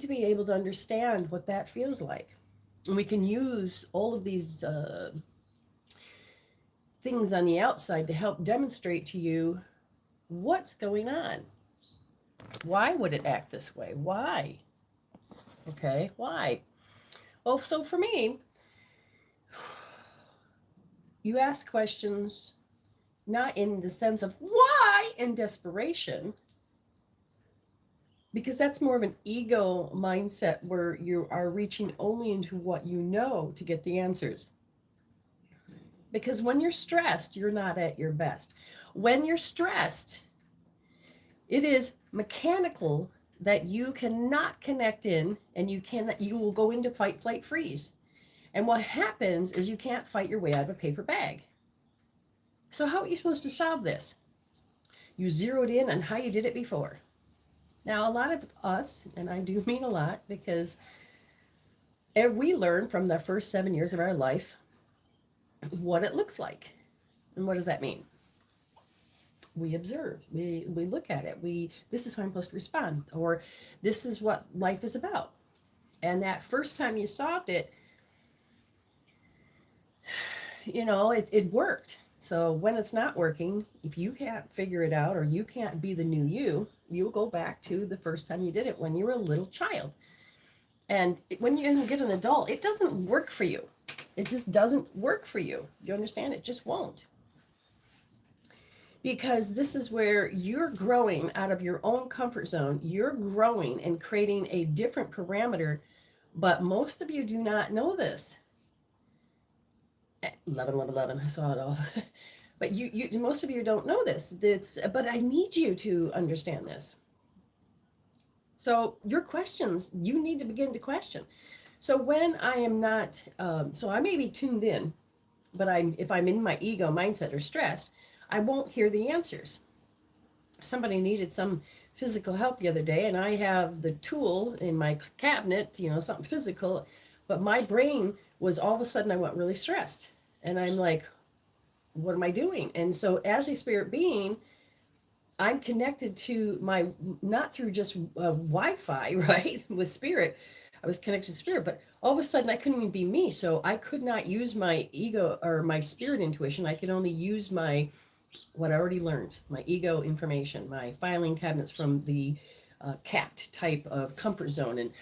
be able to understand what that feels like. And we can use all of these things on the outside to help demonstrate to you what's going on. Why would it act this way? Why? Okay, why? Well, so for me, you ask questions not in the sense of why in desperation, because that's more of an ego mindset where you are reaching only into what you know to get the answers. Because when you're stressed, you're not at your best. When you're stressed, it is mechanical that you cannot connect in, and you will go into fight, flight, freeze. And what happens is you can't fight your way out of a paper bag. So how are you supposed to solve this? You zeroed in on how you did it before. Now, a lot of us, and I do mean a lot, because we learn from the first 7 years of our life what it looks like. And what does that mean? We observe, we look at it, this is how I'm supposed to respond, or this is what life is about. And that first time you solved it, it worked. So when it's not working, if you can't figure it out or you can't be the new you'll go back to the first time you did it when you were a little child. And when you get an adult, it doesn't work for you. It just doesn't work for you. You understand? It just won't. Because this is where you're growing out of your own comfort zone. You're growing and creating a different parameter, but most of you do not know this. 11, 11, 11, I saw it all. But most of you don't know this. But I need you to understand this. So your questions, you need to begin to question. So when I am not, so I may be tuned in, but if I'm in my ego mindset or stressed, I won't hear the answers. Somebody needed some physical help the other day, and I have the tool in my cabinet, something physical, but my brain was all of a sudden I went really stressed. And I'm like, what am I doing? And so as a spirit being, I'm connected to not through just Wi-Fi, right, with spirit. I was connected to spirit, but all of a sudden I couldn't even be me. So I could not use my ego or my spirit intuition. I could only use what I already learned, my ego information, my filing cabinets from the capped type of comfort zone. And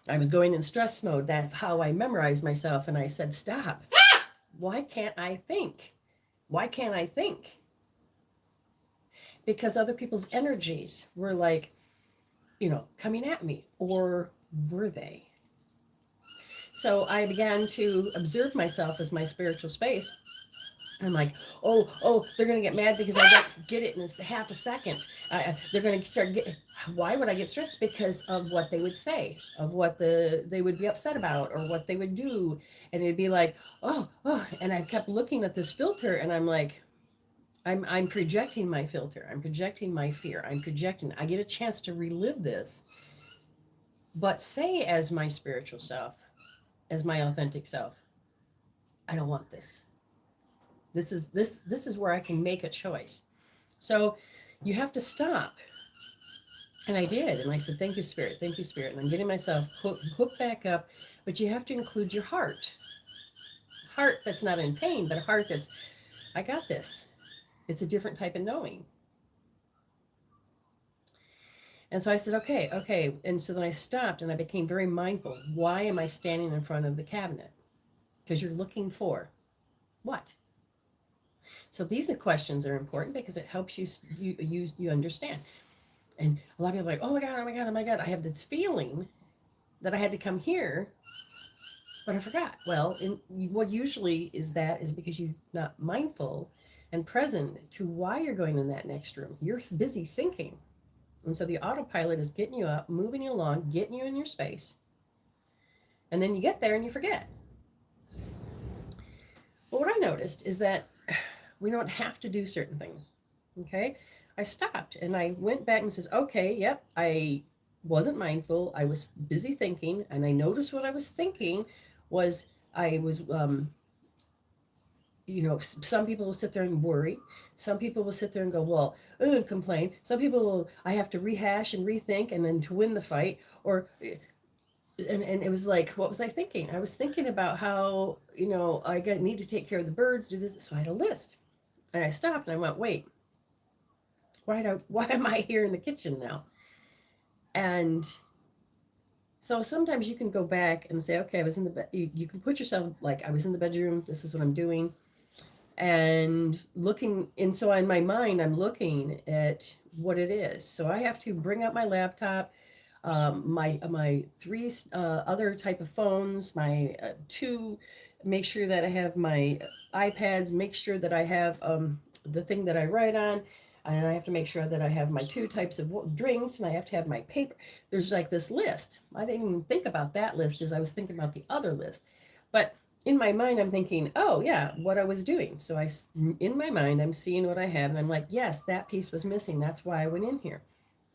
I was going in stress mode. That's how I memorized myself. And I said, stop. Why can't I think? Why can't I think? Because other people's energies were like, coming at me, or were they? So I began to observe myself as my spiritual space. I'm like, oh, they're going to get mad because I don't get it in half a second. They're going to start getting, why would I get stressed? Because of what they would say, of what they would be upset about, or what they would do. And it'd be like, oh, and I kept looking at this filter, and I'm like, I'm projecting my filter. I'm projecting my fear. I get a chance to relive this. But say as my spiritual self, as my authentic self, I don't want this. This is where I can make a choice. So you have to stop. And I did. And I said, thank you, Spirit. Thank you, Spirit. And I'm getting myself hooked back up. But you have to include your heart. Heart that's not in pain, but a heart that's, I got this. It's a different type of knowing. And so I said, okay. And so then I stopped and I became very mindful. Why am I standing in front of the cabinet? Because you're looking for what? So these questions are important because it helps you understand. And a lot of people are like, oh my God, oh my God, oh my God. I have this feeling that I had to come here, but I forgot. Well, what usually is because you're not mindful and present to why you're going in that next room. You're busy thinking. And so the autopilot is getting you up, moving you along, getting you in your space. And then you get there and you forget. But what I noticed is that we don't have to do certain things. Okay? I stopped and I went back and says, okay, yep, I wasn't mindful. I was busy thinking, and I noticed what I was thinking was I was some people will sit there and worry. Some people will sit there and go, well, complain. Some people will, I have to rehash and rethink and then to win the fight. Or and it was like, what was I thinking? I was thinking about how, need to take care of the birds, do this. So I had a list. And I stopped and I went, wait, why am I here in the kitchen now? And so sometimes you can go back and say, okay, I was in the bed. You can put yourself like, I was in the bedroom. This is what I'm doing. And looking. And so in my mind, I'm looking at what it is. So I have to bring up my laptop, my three other type of phones, my two, make sure that I have my iPads, make sure that I have the thing that I write on, and I have to make sure that I have my two types of drinks, and I have to have my paper. There's like this list. I didn't even think about that list as I was thinking about the other list. But in my mind, I'm thinking, oh, yeah, what I was doing. So in my mind, I'm seeing what I have, and I'm like, yes, that piece was missing. That's why I went in here.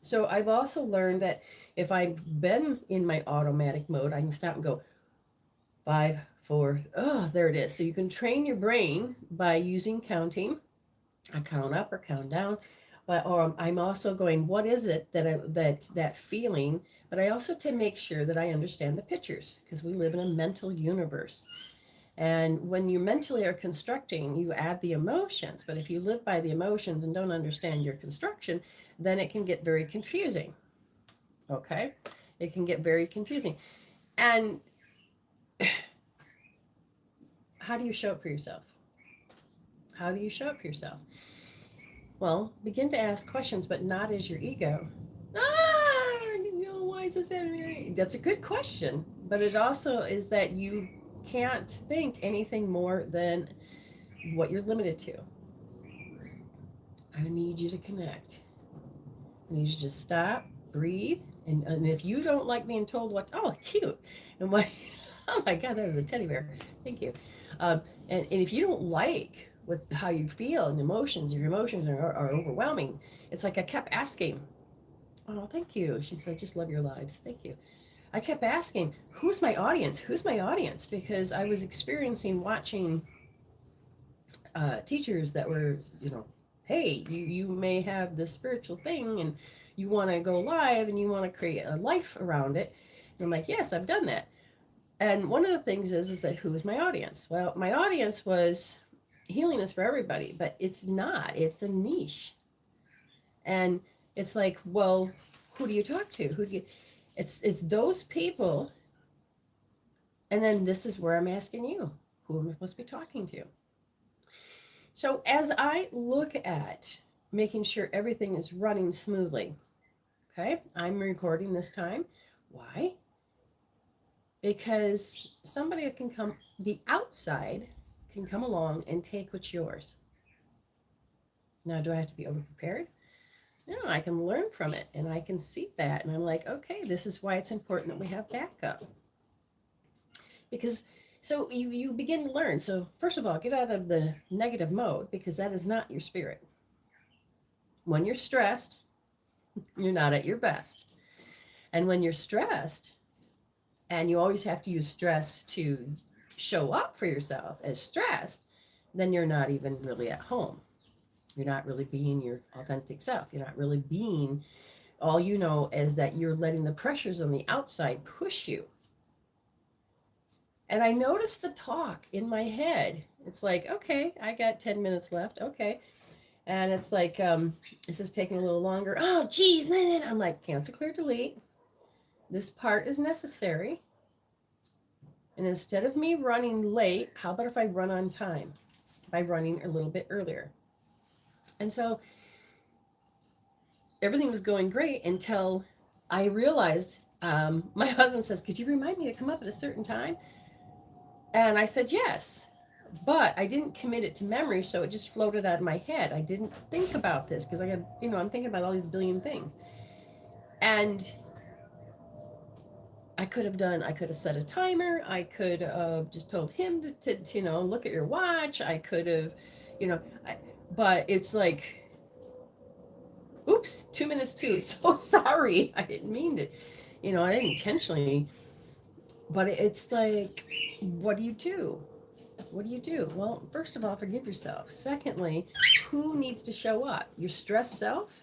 So I've also learned that if I've been in my automatic mode, I can stop and go 5, 4, oh, there it is. So you can train your brain by using counting. I count up or count down, but I'm also going, what is it that feeling? But I also to make sure that I understand the pictures because we live in a mental universe. And when you mentally are constructing, you add the emotions. But if you live by the emotions and don't understand your construction, then it can get very confusing. Okay? It can get very confusing. And how do you show up for yourself? How do you show up for yourself? Well, begin to ask questions, but not as your ego. Why is this happening? That's a good question. But it also is that you can't think anything more than what you're limited to. I need you to connect. I need you to just stop, breathe, and if you don't like being told what, oh, cute, and what, oh my God, that is a teddy bear. Thank you. And if you don't like how you feel and emotions, your emotions are overwhelming. It's like I kept asking, oh, thank you. She said, just love your lives. Thank you. I kept asking, who's my audience? Who's my audience? Because I was experiencing watching teachers that were, hey, you may have this spiritual thing and you want to go live and you want to create a life around it. And I'm like, yes, I've done that. And one of the things is that who is my audience? Well, my audience was healing is for everybody, but it's not. It's a niche. And it's like, well, who do you talk to? Who do you? It's those people. And then this is where I'm asking you, who am I supposed to be talking to? So as I look at making sure everything is running smoothly, okay, I'm recording this time. Why? Because somebody can come, the outside can come along and take what's yours. Now, do I have to be over prepared? No, I can learn from it and I can see that. And I'm like, okay, this is why it's important that we have backup. Because so you begin to learn. So first of all, get out of the negative mode because that is not your spirit. When you're stressed, you're not at your best. And when you're stressed, and you always have to use stress to show up for yourself as stressed, then you're not even really at home. You're not really being your authentic self. You're not really being, all you know is that you're letting the pressures on the outside push you. And I noticed the talk in my head. It's like, okay, I got 10 minutes left. Okay. And it's like, this is taking a little longer. Oh, geez, man. I'm like, cancel, clear, delete. This part is necessary. And instead of me running late, how about if I run on time by running a little bit earlier? And so everything was going great until I realized my husband says, could you remind me to come up at a certain time? And I said, yes. But I didn't commit it to memory, so it just floated out of my head. I didn't think about this because I'm thinking about all these billion things. And I could have set a timer. I could have just told him to look at your watch. I could have, but it's like, oops, 2 minutes too. So sorry. I didn't mean to, I didn't intentionally, but it's like, what do you do? What do you do? Well, first of all, forgive yourself. Secondly, who needs to show up? Your stressed self?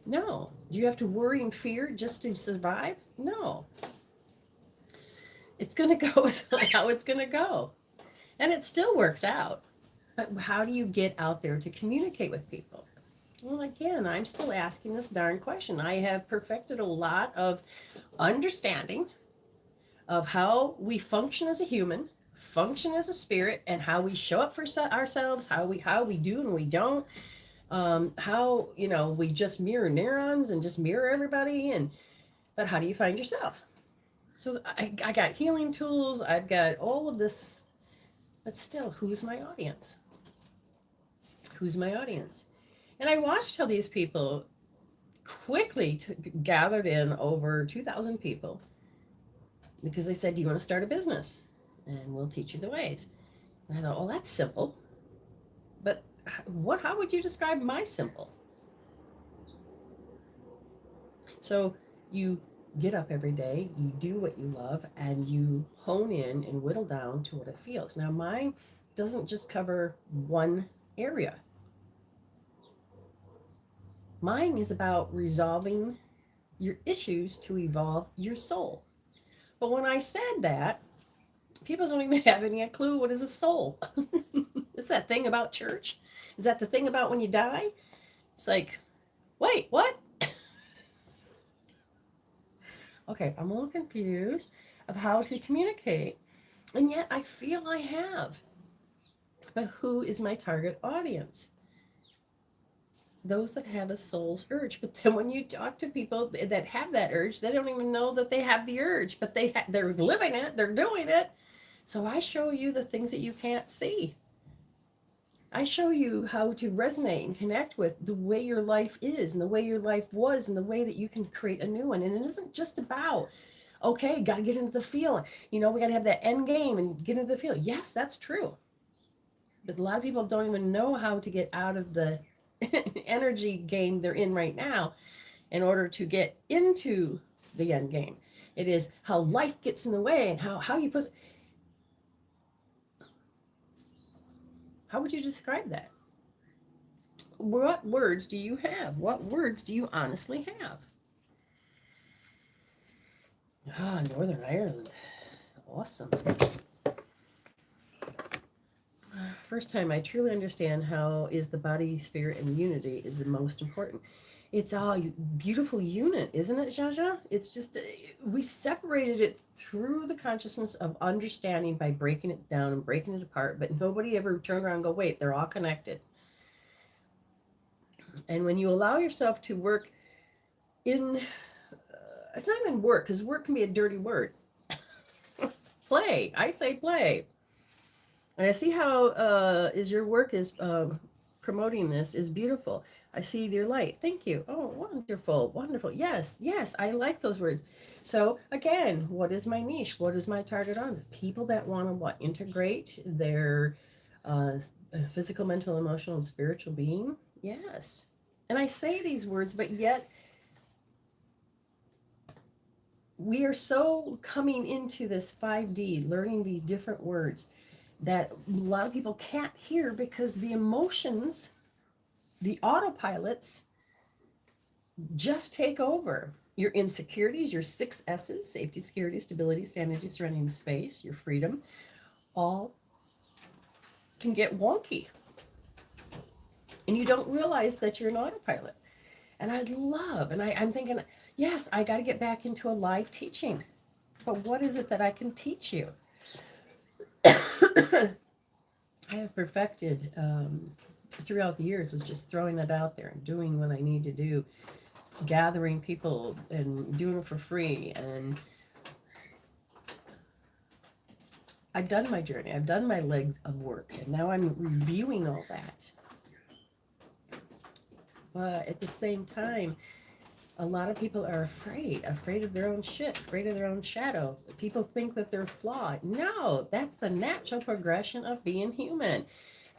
No. Do you have to worry and fear just to survive? No. It's going to go how it's going to go. And it still works out. But how do you get out there to communicate with people? Well, again, I'm still asking this darn question. I have perfected a lot of understanding of how we function as a human, function as a spirit, and how we show up for ourselves, how we do and we don't, how we just mirror neurons and just mirror everybody, and but how do you find yourself? So I got healing tools, I've got all of this, but still, who's my audience? Who's my audience? And I watched how these people quickly gathered in over 2,000 people because they said, "Do you want to start a business? And we'll teach you the ways." And I thought, "Oh, that's simple." But how would you describe my simple? So you get up every day, you do what you love, and you hone in and whittle down to what it feels. Now, mine doesn't just cover one area. Mine is about resolving your issues to evolve your soul. But when I said that, people don't even have any clue what is a soul. It's that thing about church. Is that the thing about when you die? It's like, wait, what? Okay, I'm a little confused of how to communicate. And yet I feel I have. But who is my target audience? Those that have a soul's urge. But then when you talk to people that have that urge, they don't even know that they have the urge, but they're living it, they're doing it. So I show you the things that you can't see. I show you how to resonate and connect with the way your life is and the way your life was and the way that you can create a new one. And it isn't just about, okay, got to get into the field. We got to have that end game and get into the field. Yes, that's true. But a lot of people don't even know how to get out of the energy game they're in right now in order to get into the end game. It is how life gets in the way and how you put. How would you describe that? What words do you have? What words do you honestly have? Northern Ireland. Awesome. First time I truly understand how is the body, spirit, and unity is the most important. It's all beautiful unit, isn't it, Jaja? It's just, we separated it through the consciousness of understanding by breaking it down and breaking it apart, but nobody ever turned around and go, wait, they're all connected. And when you allow yourself to work in, it's not even work, because work can be a dirty word. Play, I say play. And I see how is your work is promoting this is beautiful. I see your light. Thank you. Oh, wonderful, wonderful. Yes, yes, I like those words. So again, what is my niche? What is my target audience? People that want to what? Integrate their physical, mental, emotional, and spiritual being. Yes. And I say these words, but yet we are so coming into this 5D, learning these different words that a lot of people can't hear because the emotions, the autopilots, just take over. Your insecurities, your 6 S's, safety, security, stability, sanity, serenity, space, your freedom, all can get wonky. And you don't realize that you're an autopilot. And I'm thinking, yes, I got to get back into a live teaching. But what is it that I can teach you? I have perfected throughout the years was just throwing that out there and doing what I need to do, gathering people and doing it for free. And I've done my journey. I've done my legs of work. And now I'm reviewing all that. But at the same time, a lot of people are afraid of their own shit, afraid of their own shadow. People think that they're flawed. No, that's the natural progression of being human.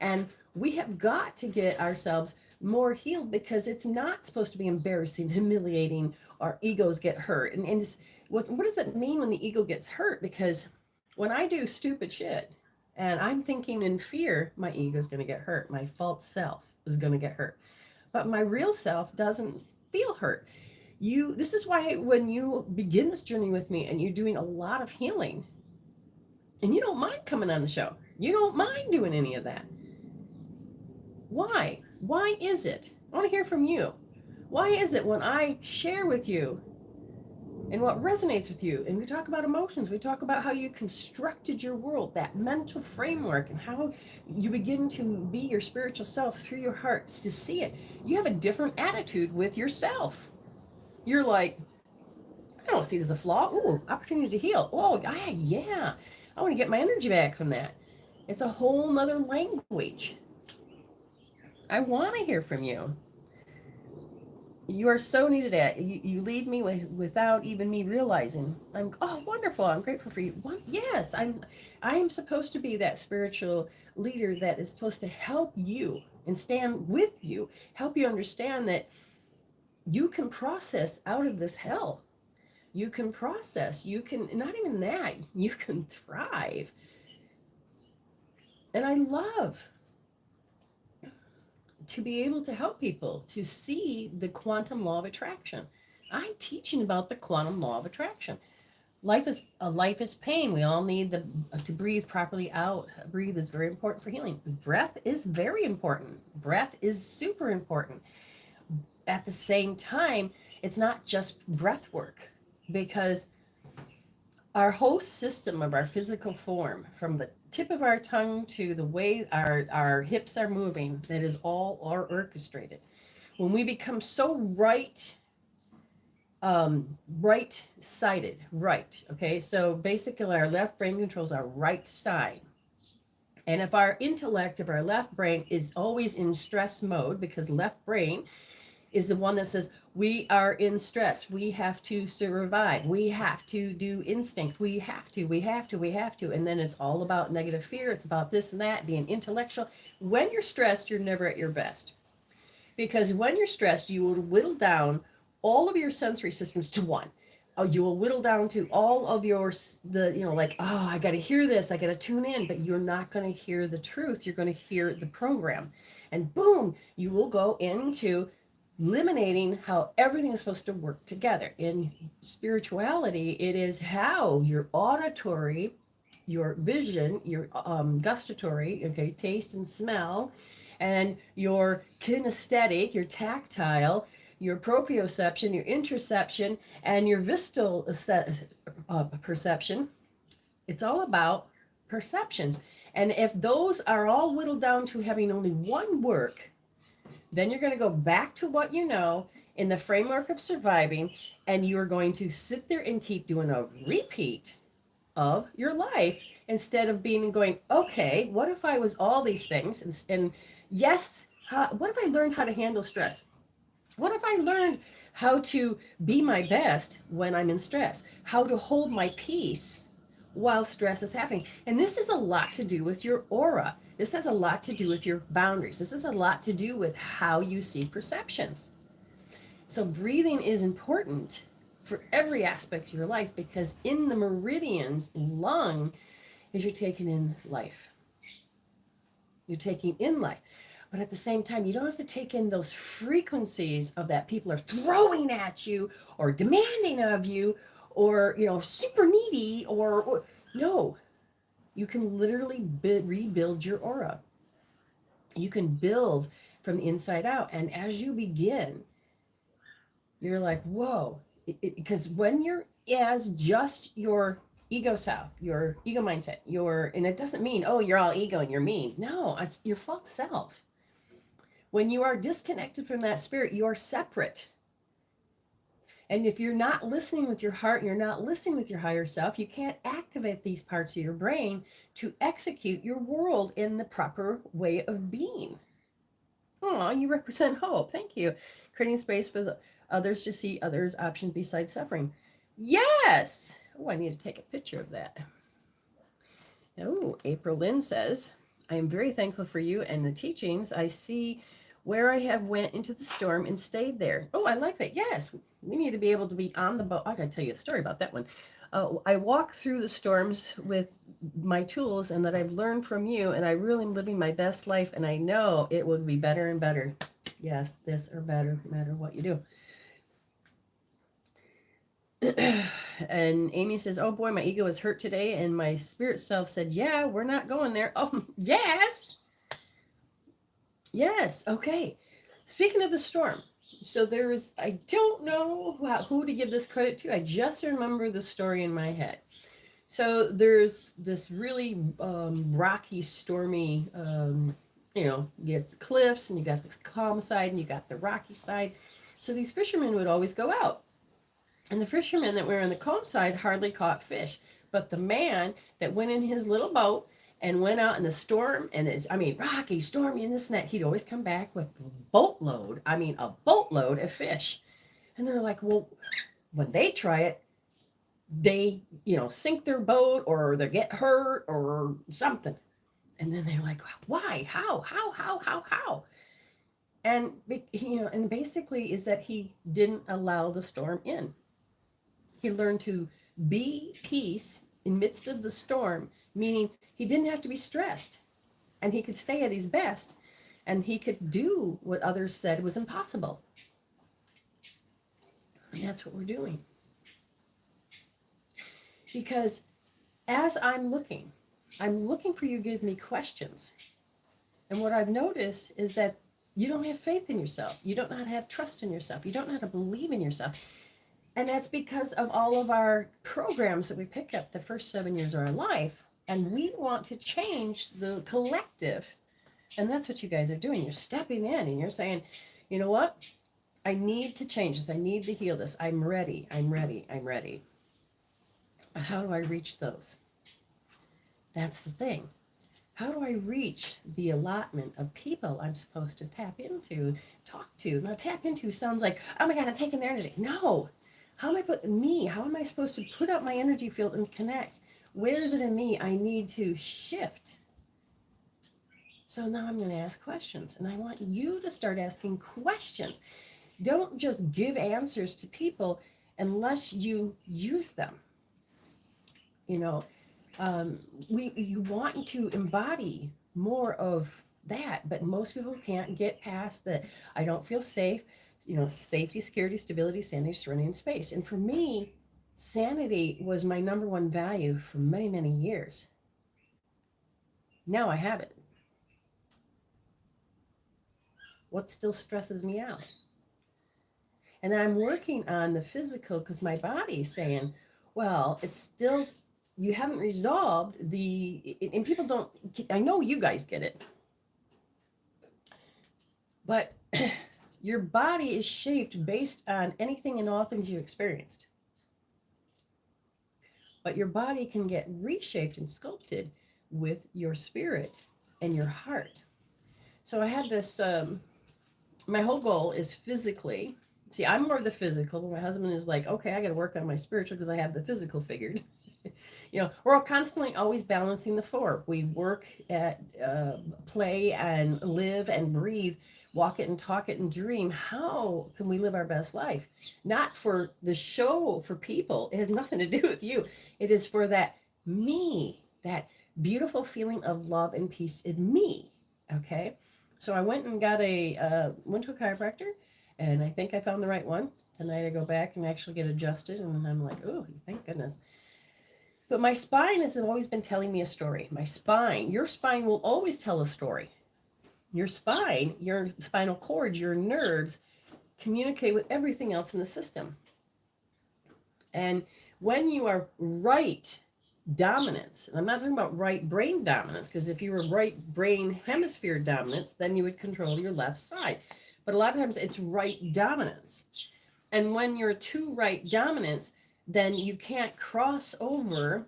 And we have got to get ourselves more healed because it's not supposed to be embarrassing, humiliating, our egos get hurt. And what does it mean when the ego gets hurt? Because when I do stupid shit and I'm thinking in fear, my ego is going to get hurt. My false self is going to get hurt. But my real self doesn't feel hurt. This is why when you begin this journey with me and you're doing a lot of healing, And you don't mind coming on the show. You don't mind doing any of that. Why? Why is it? I want to hear from you. Why is it when I share with you and what resonates with you, and we talk about emotions, we talk about how you constructed your world, that mental framework, and how you begin to be your spiritual self through your hearts to see it, you have a different attitude with yourself. You're like, I don't see it as a flaw. Ooh, opportunity to heal. Oh, yeah. I want to get my energy back from that. It's a whole nother language. I want to hear from you. You are so needed at. You lead me without even me realizing. Wonderful. I'm grateful for you. Yes, I am supposed to be that spiritual leader that is supposed to help you and stand with you, help you understand that you can process out of this hell. You can process, you can, not even that, you can thrive. And I love to be able to help people to see the quantum law of attraction. I'm teaching about the quantum law of attraction. Life is pain. We all need to breathe properly out. Breathe is very important for healing. Breath is very important. Breath is super important. At the same time, it's not just breath work, because our whole system of our physical form, from the tip of our tongue to the way our hips are moving, that is all orchestrated. When we become so right sided, right, okay, so basically our left brain controls our right side. And if our intellect of our left brain is always in stress mode, because left brain is the one that says, we are in stress. We have to survive. We have to do instinct. We have to. And then it's all about negative fear. It's about this and that, being intellectual. When you're stressed, you're never at your best. Because when you're stressed, you will whittle down all of your sensory systems to one. You will whittle down to all of I got to hear this. I got to tune in. But you're not going to hear the truth. You're going to hear the program. And boom, you will go into eliminating how everything is supposed to work together. In spirituality, it is how your auditory, your vision, your gustatory, okay, taste and smell, and your kinesthetic, your tactile, your proprioception, your interoception, and your visceral perception. It's all about perceptions. And if those are all whittled down to having only one work, then you're going to go back to what you know in the framework of surviving, and you are going to sit there and keep doing a repeat of your life instead of being and going, okay, what if I was all these things? And yes, what if I learned how to handle stress? What if I learned how to be my best when I'm in stress? How to hold my peace while stress is happening? And this is a lot to do with your aura. This has a lot to do with your boundaries. This has a lot to do with how you see perceptions. So breathing is important for every aspect of your life, because in the meridians, lung is you're taking in life. You're taking in life. But at the same time, you don't have to take in those frequencies of that people are throwing at you or demanding of you, or, super needy, or no. You can literally rebuild your aura. You can build from the inside out. And as you begin, you're like, whoa. Because when you're as just your ego self, your ego mindset, and it doesn't mean, oh, you're all ego and you're mean. No, it's your false self. When you are disconnected from that spirit, you're separate. And if you're not listening with your heart, you're not listening with your higher self, you can't activate these parts of your brain to execute your world in the proper way of being. Oh, you represent hope. Thank you. Creating space for others to see others' options besides suffering. Yes. Oh, I need to take a picture of that. Oh, April Lynn says, I am very thankful for you and the teachings. I see where I have went into the storm and stayed there. Oh, I like that. Yes, we need to be able to be on the boat. I got to tell you a story about that one. I walk through the storms with my tools, and that I've learned from you, and I really am living my best life, and I know it will be better and better. Yes, this or better, no matter what you do. And Amy says, oh boy, my ego is hurt today. And my spirit self said, yeah, we're not going there. Oh, yes. Yes. Okay. Speaking of the storm. So there's, I don't know who to give this credit to. I just remember the story in my head. So there's this really rocky, stormy, you get the cliffs and you got the calm side and you got the rocky side. So these fishermen would always go out. And the fishermen that were on the calm side hardly caught fish. But the man that went in his little boat and went out in the storm and rocky, stormy, and this and that, he'd always come back with a boatload of fish. And they're like, well, when they try it, they, sink their boat or they get hurt or something. And then they're like, why? How? And, and basically is that he didn't allow the storm in. He learned to be peace in midst of the storm, meaning he didn't have to be stressed and he could stay at his best and he could do what others said was impossible. And that's what we're doing. Because as I'm looking for you to give me questions. And what I've noticed is that you don't have faith in yourself. You don't know how to have trust in yourself. You don't know how to believe in yourself. And that's because of all of our programs that we pick up the first 7 years of our life. And we want to change the collective. And that's what you guys are doing. You're stepping in and you're saying, you know what? I need to change this. I need to heal this. I'm ready. But how do I reach those? That's the thing. How do I reach the allotment of people I'm supposed to tap into, talk to? Now, tap into sounds like, oh my God, I'm taking their energy. No. How am I supposed to put out my energy field and connect? Where is it in me I need to shift? So now I'm going to ask questions. And I want you to start asking questions. Don't just give answers to people unless you use them. You want to embody more of that, but most people can't get past that. I don't feel safe. Safety, security, stability, sanity, serenity, and space. And for me, sanity was my number one value for many, many years. Now I have it. What still stresses me out? And I'm working on the physical because my body's saying, well, it's still, you haven't resolved and people don't, I know you guys get it, but your body is shaped based on anything and all things you experienced. But your body can get reshaped and sculpted with your spirit and your heart. So I had this, my whole goal is physically. See, I'm more of the physical. My husband is like, okay, I got to work on my spiritual because I have the physical figured. We're constantly always balancing the four. We work at play and live and breathe, walk it and talk it and dream. How can we live our best life? Not for the show for people. It has nothing to do with you. It is for that beautiful feeling of love and peace in me. Okay. So I went and went to a chiropractor and I think I found the right one. Tonight I go back and actually get adjusted and I'm like, oh, thank goodness. But my spine has always been telling me a story. Your spine will always tell a story. Your spine, your spinal cord, your nerves communicate with everything else in the system. And when you are right dominance, and I'm not talking about right brain dominance, because if you were right brain hemisphere dominance, then you would control your left side. But a lot of times it's right dominance. And when you're too right dominance, then you can't cross over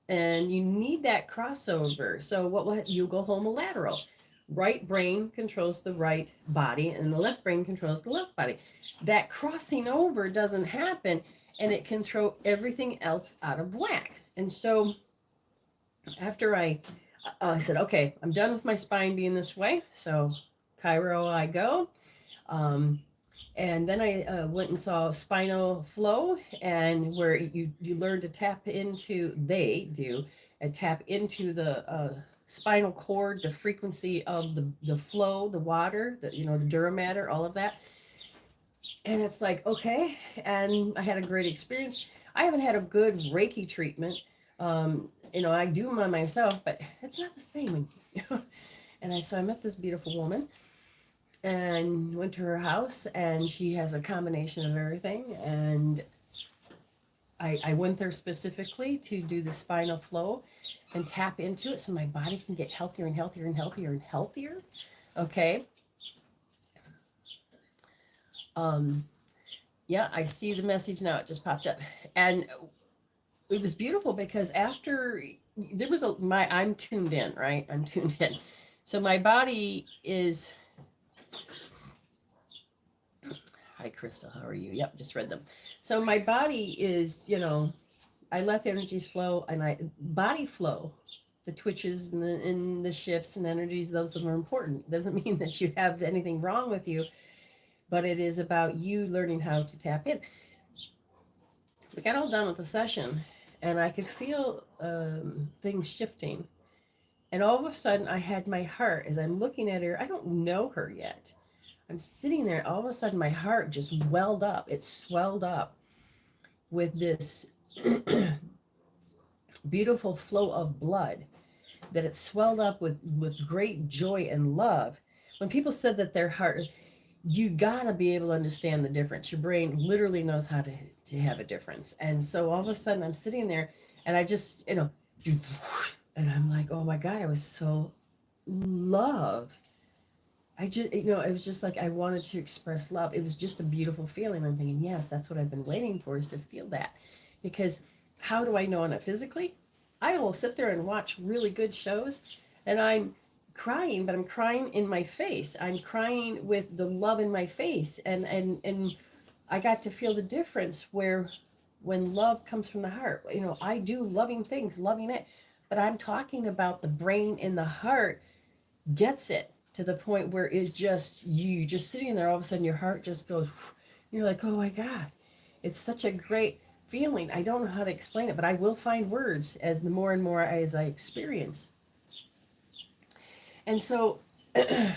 and you need that crossover. So you go homolateral. Right brain controls the right body and the left brain controls the left body. That crossing over doesn't happen and it can throw everything else out of whack. And so after I said, okay, I'm done with my spine being this way. So Cairo I go. And then I went and saw Spinal Flow, and where you learn to tap into, tap into the spinal cord, the frequency of the flow, the water, the Dura matter, all of that. And it's like, okay. And I had a great experience. I haven't had a good Reiki treatment. I do them on myself, but it's not the same. So I met this beautiful woman and went to her house, and she has a combination of everything. And I went there specifically to do the spinal flow and tap into it so my body can get healthier and healthier and healthier and healthier. Okay. Um, yeah, I see the message now. It just popped up. And it was beautiful because after there was I'm tuned in, right? I'm tuned in. So my body is, hi Crystal, how are you? Yep, just read them. So my body is, I let the energies flow, and body flow, the twitches and the shifts and energies, those are important. Doesn't mean that you have anything wrong with you, but it is about you learning how to tap in. We got all done with the session, and I could feel things shifting. And all of a sudden, I had my heart, as I'm looking at her, I don't know her yet. I'm sitting there, all of a sudden, my heart just welled up. It swelled up with this beautiful flow of blood, that it swelled up with great joy and love. When people said that their heart, you gotta be able to understand the difference. Your brain literally knows how to have a difference. And so all of a sudden I'm sitting there, and I just, and I'm like, oh my God, I was so love. I just, it was just like I wanted to express love. It was just a beautiful feeling. I'm thinking, yes, that's what I've been waiting for, is to feel that. Because how do I know on it physically? I will sit there and watch really good shows, and I'm crying, but I'm crying in my face. I'm crying with the love in my face. And I got to feel the difference where when love comes from the heart, I do loving things, loving it. But I'm talking about the brain and the heart gets it to the point where it's just you just sitting there, all of a sudden your heart just goes, you're like, oh my God, it's such a great feeling. I don't know how to explain it, but I will find words as the more and more as I experience. And so my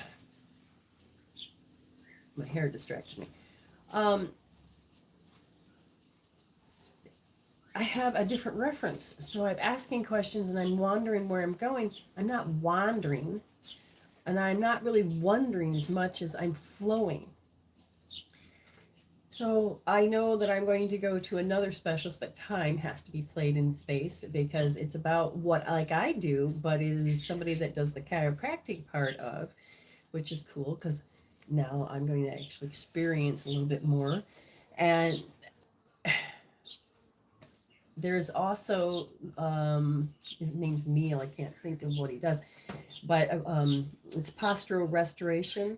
hair distracts me. um, I have a different reference, so I'm asking questions and I'm wondering where I'm going. I'm not wandering, and I'm not really wondering as much as I'm flowing. So I know that I'm going to go to another specialist, but time has to be played in space, because it's about what like I do, but it is somebody that does the chiropractic part of, which is cool because now I'm going to actually experience a little bit more. And there's also his name's Neil. I can't think of what he does, but it's postural restoration.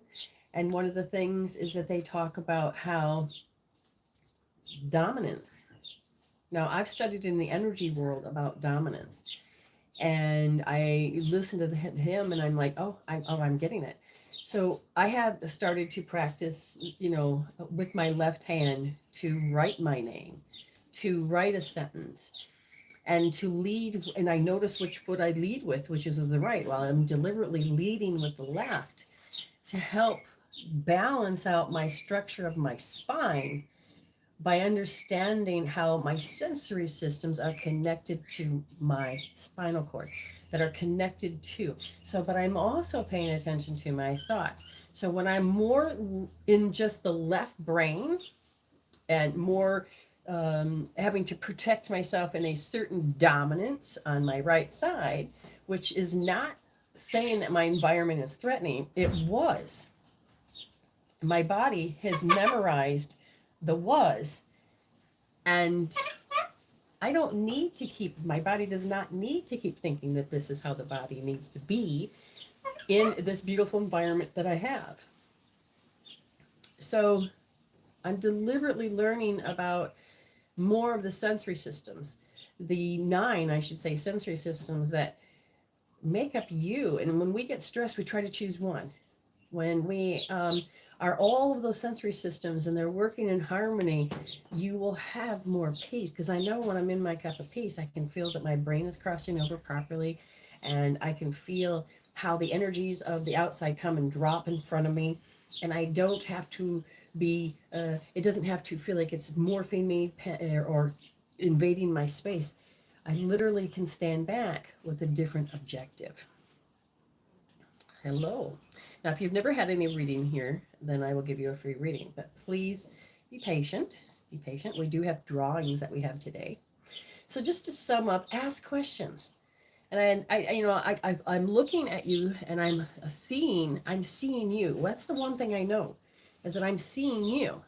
And one of the things is that they talk about how dominance. Now, I've studied in the energy world about dominance, and I listened to him, and I'm like, I'm getting it. So I have started to practice, with my left hand to write my name, to write a sentence, and to lead. And I notice which foot I lead with, which is the right, while I'm deliberately leading with the left to help balance out my structure of my spine by understanding how my sensory systems are connected to my spinal cord, that are connected to. So, but I'm also paying attention to my thoughts. So when I'm more in just the left brain and more having to protect myself in a certain dominance on my right side, which is not saying that my environment is threatening, it was. My body has memorized the was, and I don't need to keep, my body does not need to keep thinking that this is how the body needs to be in this beautiful environment that I have. So I'm deliberately learning about more of the sensory systems, the 9, I should say, sensory systems that make up you. And when we get stressed, we try to choose one. When we are all of those sensory systems and they're working in harmony, you will have more peace. Because I know when I'm in my cup of peace, I can feel that my brain is crossing over properly, and I can feel how the energies of the outside come and drop in front of me, and I don't have to be, it doesn't have to feel like it's morphing me or invading my space. I literally can stand back with a different objective. Hello. Now, if you've never had any reading here, then I will give you a free reading. But please be patient. Be patient. We do have drawings that we have today. So just to sum up, ask questions. And I'm looking at you, and I'm seeing you. That's the one thing I know, is that I'm seeing you.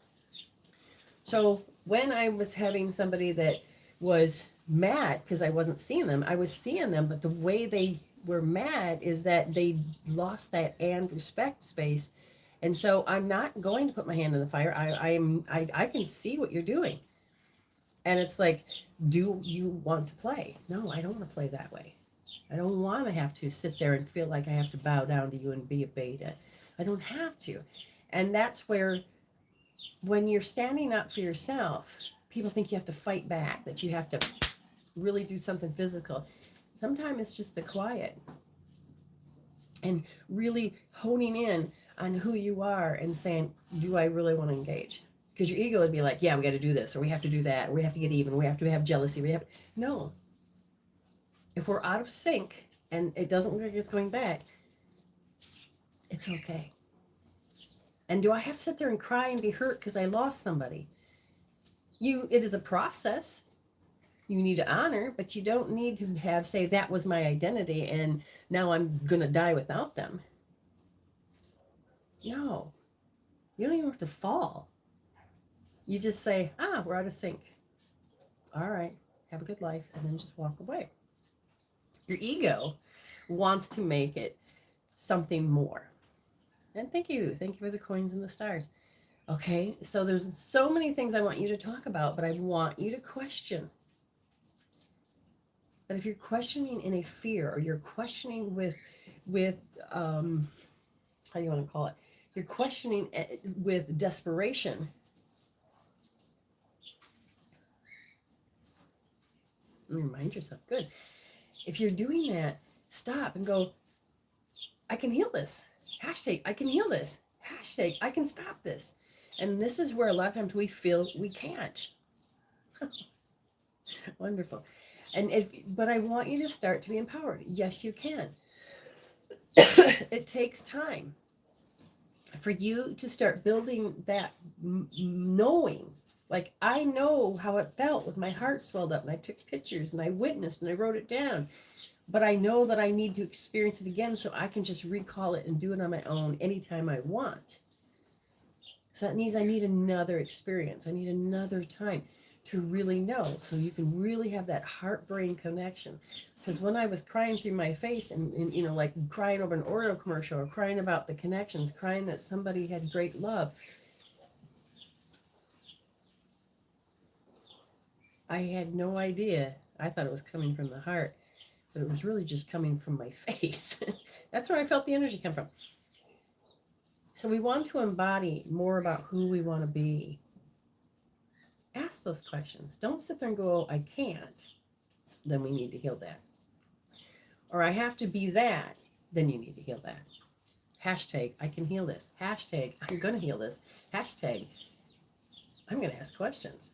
So when I was having somebody that was mad because I wasn't seeing them, I was seeing them, but the way they were mad is that they lost that and respect space. And so I'm not going to put my hand in the fire. I can see what you're doing. And it's like, do you want to play? No, I don't want to play that way. I don't want to have to sit there and feel like I have to bow down to you and be a beta. I don't have to. And that's where, when you're standing up for yourself, people think you have to fight back, that you have to really do something physical. Sometimes it's just the quiet and really honing in on who you are and saying, do I really want to engage? Because your ego would be like, yeah, we got to do this, or we have to do that, or we have to get even, we have to have jealousy. No. If we're out of sync and it doesn't look like it's going back, it's okay. And do I have to sit there and cry and be hurt because I lost somebody? It is a process you need to honor, but you don't need to say that was my identity and now I'm going to die without them. No. You don't even have to fall. You just say, we're out of sync. All right, have a good life, and then just walk away. Your ego wants to make it something more. And thank you for the coins and the stars. Okay, so there's so many things I want you to talk about, but I want you to question. But if you're questioning in a fear, or you're questioning with how do you want to call it? You're questioning with desperation. Remind yourself. Good. If you're doing that, stop and go, I can heal this. Hashtag, I can heal this. Hashtag, I can stop this. And this is where a lot of times we feel we can't. Wonderful. But I want you to start to be empowered. Yes, you can. It takes time for you to start building that knowing. Like, I know how it felt with my heart swelled up, and I took pictures and I witnessed and I wrote it down. But I know that I need to experience it again so I can just recall it and do it on my own anytime I want. So that means I need another experience. I need another time to really know, so you can really have that heart-brain connection. Because when I was crying through my face and like crying over an Oreo commercial, or crying about the connections, crying that somebody had great love, I had no idea. I thought it was coming from the heart, but it was really just coming from my face. That's where I felt the energy come from. So we want to embody more about who we want to be. Ask those questions. Don't sit there and go, I can't. Then we need to heal that. Or I have to be that. Then you need to heal that. Hashtag, I can heal this. Hashtag, I'm going to heal this. Hashtag, I'm going to ask questions.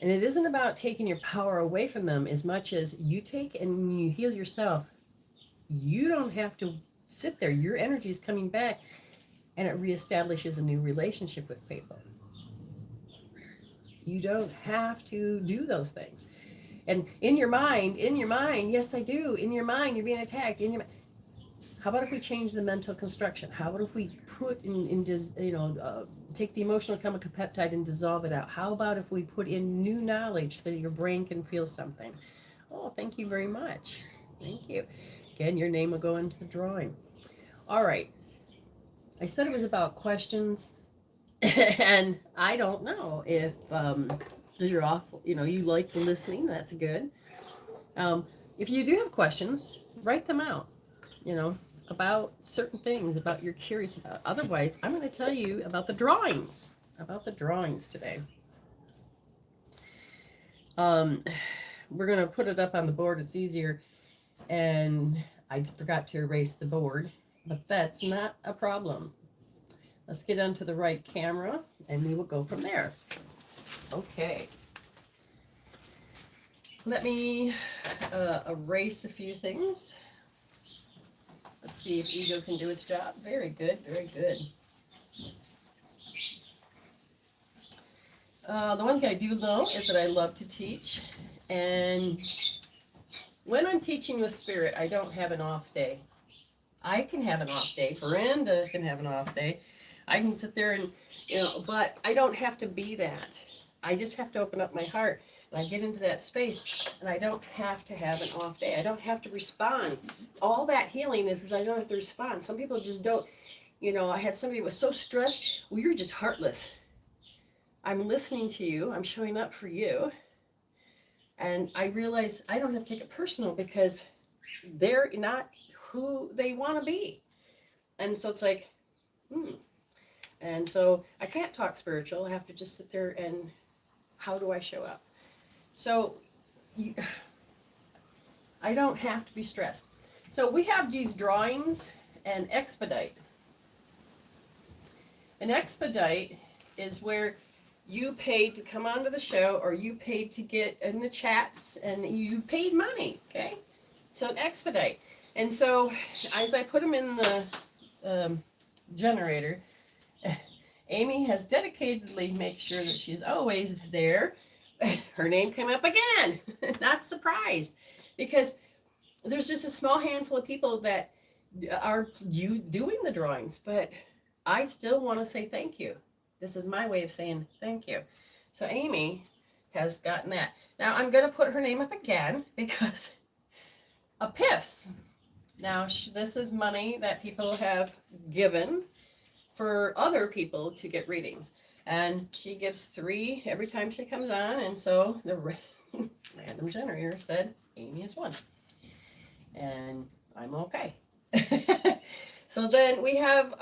And it isn't about taking your power away from them as much as you take and you heal yourself. You don't have to sit there. Your energy is coming back, and it reestablishes a new relationship with people. You don't have to do those things. And in your mind, yes, I do. In your mind, you're being attacked. How about if we change the mental construction? How about if we put take the emotional chemical peptide and dissolve it out? How about if we put in new knowledge so that your brain can feel something? Oh, thank you very much. Thank you. Again, your name will go into the drawing. All right. I said it was about questions. And I don't know if you're off, you like listening, that's good. If you do have questions, write them out, about certain things, about you're curious about. Otherwise, I'm going to tell you about the drawings today. We're going to put it up on the board. It's easier. And I forgot to erase the board, but that's not a problem. Let's get onto the right camera and we will go from there. Okay. Let me erase a few things. Let's see if ego can do its job. Very good, very good. The one thing I do know is that I love to teach. And when I'm teaching with spirit, I don't have an off day. I can have an off day. Brenda can have an off day. I can sit there and, but I don't have to be that. I just have to open up my heart. And I get into that space, and I don't have to have an off day. I don't have to respond. All that healing is I don't have to respond. Some people just don't. I had somebody who was so stressed. Well, you're just heartless. I'm listening to you. I'm showing up for you. And I realize I don't have to take it personal because they're not who they want to be. And so it's like, And so I can't talk spiritual. I have to just sit there and how do I show up? So I don't have to be stressed. So we have these drawings and expedite. An expedite is where you paid to come onto the show or you paid to get in the chats and you paid money, okay? So an expedite. And so as I put them in the generator, Amy has dedicatedly made sure that she's always there. Her name came up again. Not surprised. Because there's just a small handful of people that are you doing the drawings. But I still want to say thank you. This is my way of saying thank you. So Amy has gotten that. Now I'm going to put her name up again because PIFs. Now this is money that people have given for other people to get readings. And she gives 3 every time she comes on. And so the random generator said, Amy is 1. And I'm okay. So then we have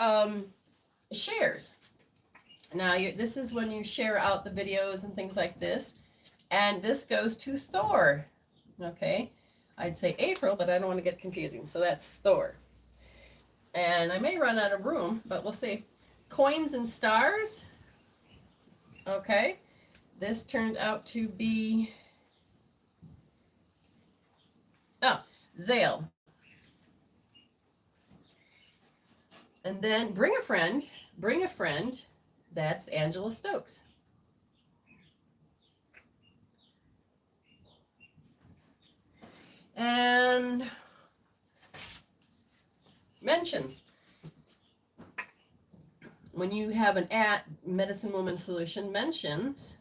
shares. Now this is when you share out the videos and things like this. And this goes to Thor. Okay. I'd say April, but I don't want to get confusing. So that's Thor. And I may run out of room, but we'll see. Coins and stars. Okay. This turned out to be Zale. And then bring a friend. That's Angela Stokes. And mentions. When you have an at Medicine Woman Soultion mentions,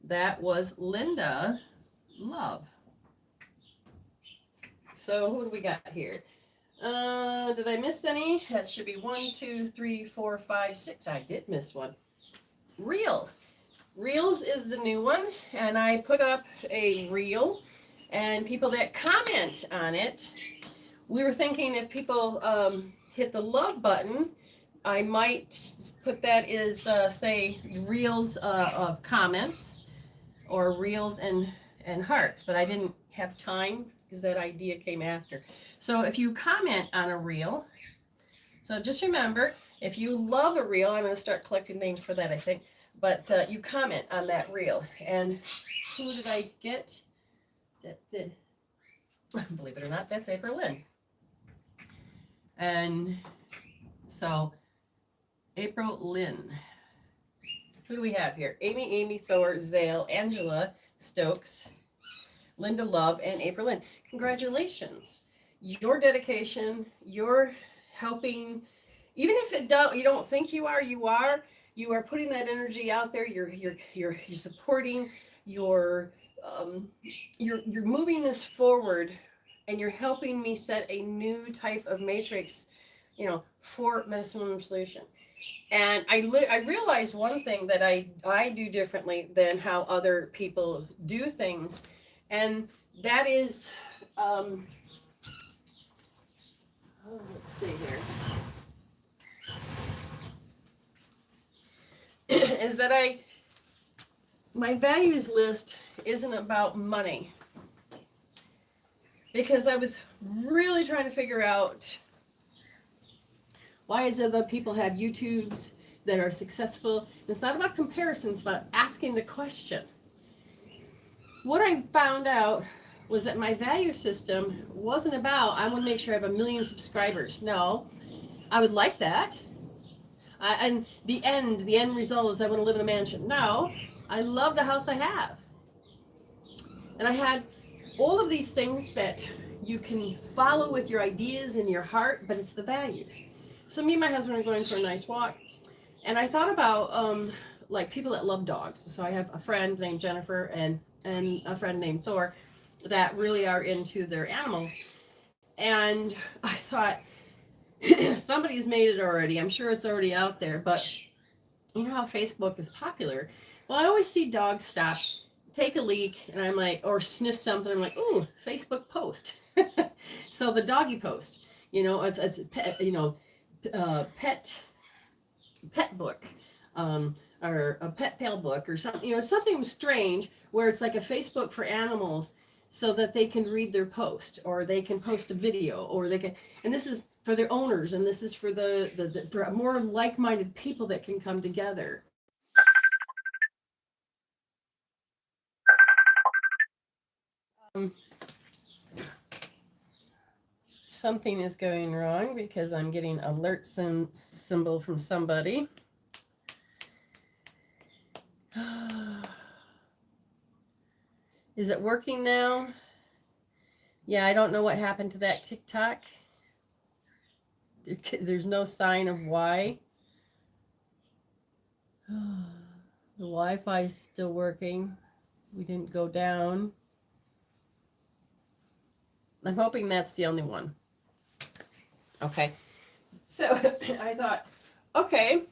that was Linda Love. So who do we got here? Did I miss any? That should be 1, 2, 3, 4, 5, 6. I did miss one. Reels. Reels is the new one, and I put up a reel, and people that comment on it, we were thinking if people hit the love button, I might put that as, say, reels of comments or reels and hearts, but I didn't have time because that idea came after. So if you comment on a reel, so just remember, if you love a reel, I'm going to start collecting names for that, I think, but you comment on that reel. And who did I get? Believe it or not, that's April Lynn. And so April Lynn. Who do we have here? Amy, Thor, Zale, Angela Stokes, Linda Love, and April Lynn. Congratulations. Your dedication, your helping, even if you don't think you are putting that energy out there. You're supporting, you're moving this forward, and you're helping me set a new type of matrix, for Medicine Woman Soultion. And I realized one thing that I do differently than how other people do things, and that is, let's see here, is that my values list isn't about money, because I was really trying to figure out Why is it that people have YouTubes that are successful? It's not about comparisons, it's about asking the question. What I found out was that my value system wasn't about, I want to make sure I have 1 million subscribers. No, I would like that. And the end result is I want to live in a mansion. No, I love the house I have. And I had all of these things that you can follow with your ideas and your heart, but it's the values. So me and my husband are going for a nice walk, and I thought about like people that love dogs. So I have a friend named Jennifer and a friend named Thor that really are into their animals. And I thought somebody's made it already. I'm sure it's already out there, but you know how Facebook is popular. Well, I always see dogs stop, take a leak, and I'm like, or sniff something. I'm like, ooh, Facebook post. So the doggy post, it's pet, pet book, or a pet pal book or something, something strange where it's like a Facebook for animals so that they can read their post or they can post a video or they can, and this is for their owners and this is for the for more like-minded people that can come together. Um, Something is going wrong because I'm getting alert symbol from somebody. Is it working now? Yeah, I don't know what happened to that TikTok. There's no sign of why. The Wi-Fi is still working. We didn't go down. I'm hoping that's the only one. Okay. So I thought, okay,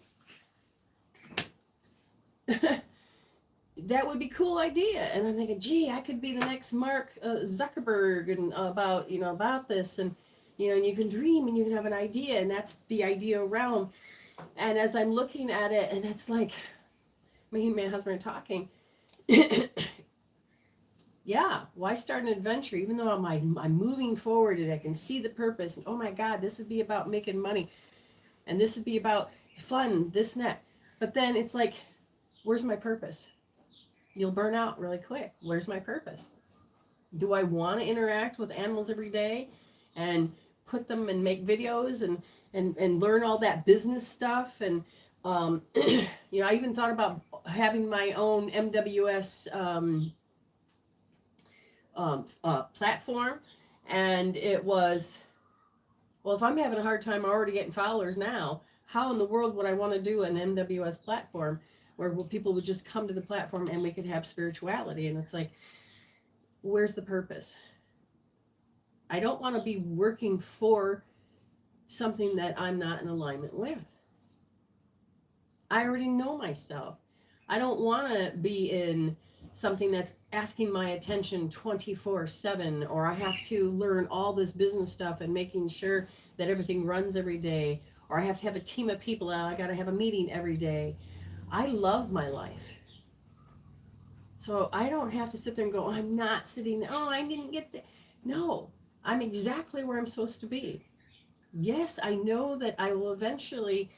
that would be a cool idea. And I'm thinking, gee, I could be the next Mark Zuckerberg and about this. And, and you can dream and you can have an idea. And that's the idea realm. And as I'm looking at it, and it's like, me and my husband are talking. Yeah, why start an adventure even though I'm moving forward and I can see the purpose and oh my God, this would be about making money and this would be about fun, this and that. But then it's like, where's my purpose? You'll burn out really quick. Where's my purpose? Do I want to interact with animals every day and put them and make videos and learn all that business stuff? And I even thought about having my own MWS platform, and it was, well, if I'm having a hard time already getting followers now, how in the world would I want to do an MWS platform where people would just come to the platform and we could have spirituality? And it's like, where's the purpose? I don't want to be working for something that I'm not in alignment with. I already know myself. I don't want to be in something that's asking my attention 24/7, or I have to learn all this business stuff and making sure that everything runs every day, or I have to have a team of people and I got to have a meeting every day. I love my life. So I don't have to sit there and go, I'm not sitting there. Oh, I didn't get there. No, I'm exactly where I'm supposed to be. Yes, I know that I will eventually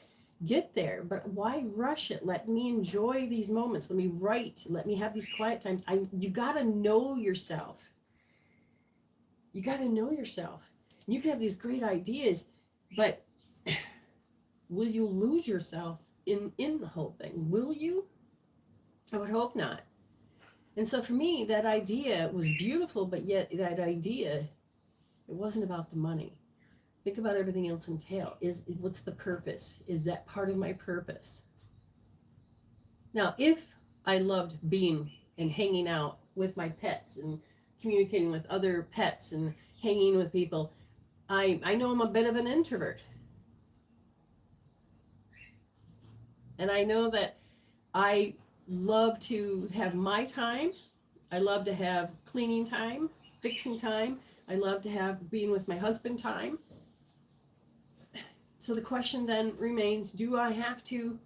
get there, but why rush it? Let me enjoy these moments. Let me write. Let me have these quiet times. You got to know yourself. You got to know yourself. You can have these great ideas, but will you lose yourself in the whole thing? Will you? I would hope not. And so for me, that idea was beautiful, but yet that idea, it wasn't about the money. Think about everything else entail. What's the purpose? Is that part of my purpose? Now, if I loved being and hanging out with my pets and communicating with other pets and hanging with people, I know I'm a bit of an introvert. And I know that I love to have my time. I love to have cleaning time, fixing time. I love to have being with my husband time. So the question then remains, do I have to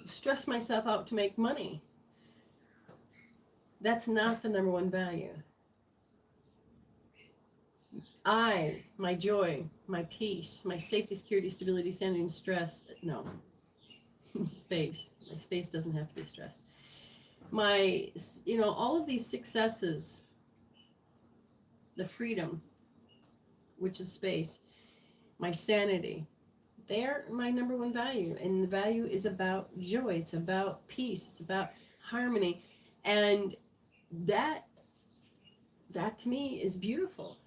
stress myself out to make money? That's not the number one value. My joy, my peace, my safety, security, stability, sanity, and stress. No, space. My space doesn't have to be stressed. My, all of these successes, the freedom, which is space, my sanity, they're my number one value. And the value is about joy. It's about peace. It's about harmony. And that, that to me is beautiful.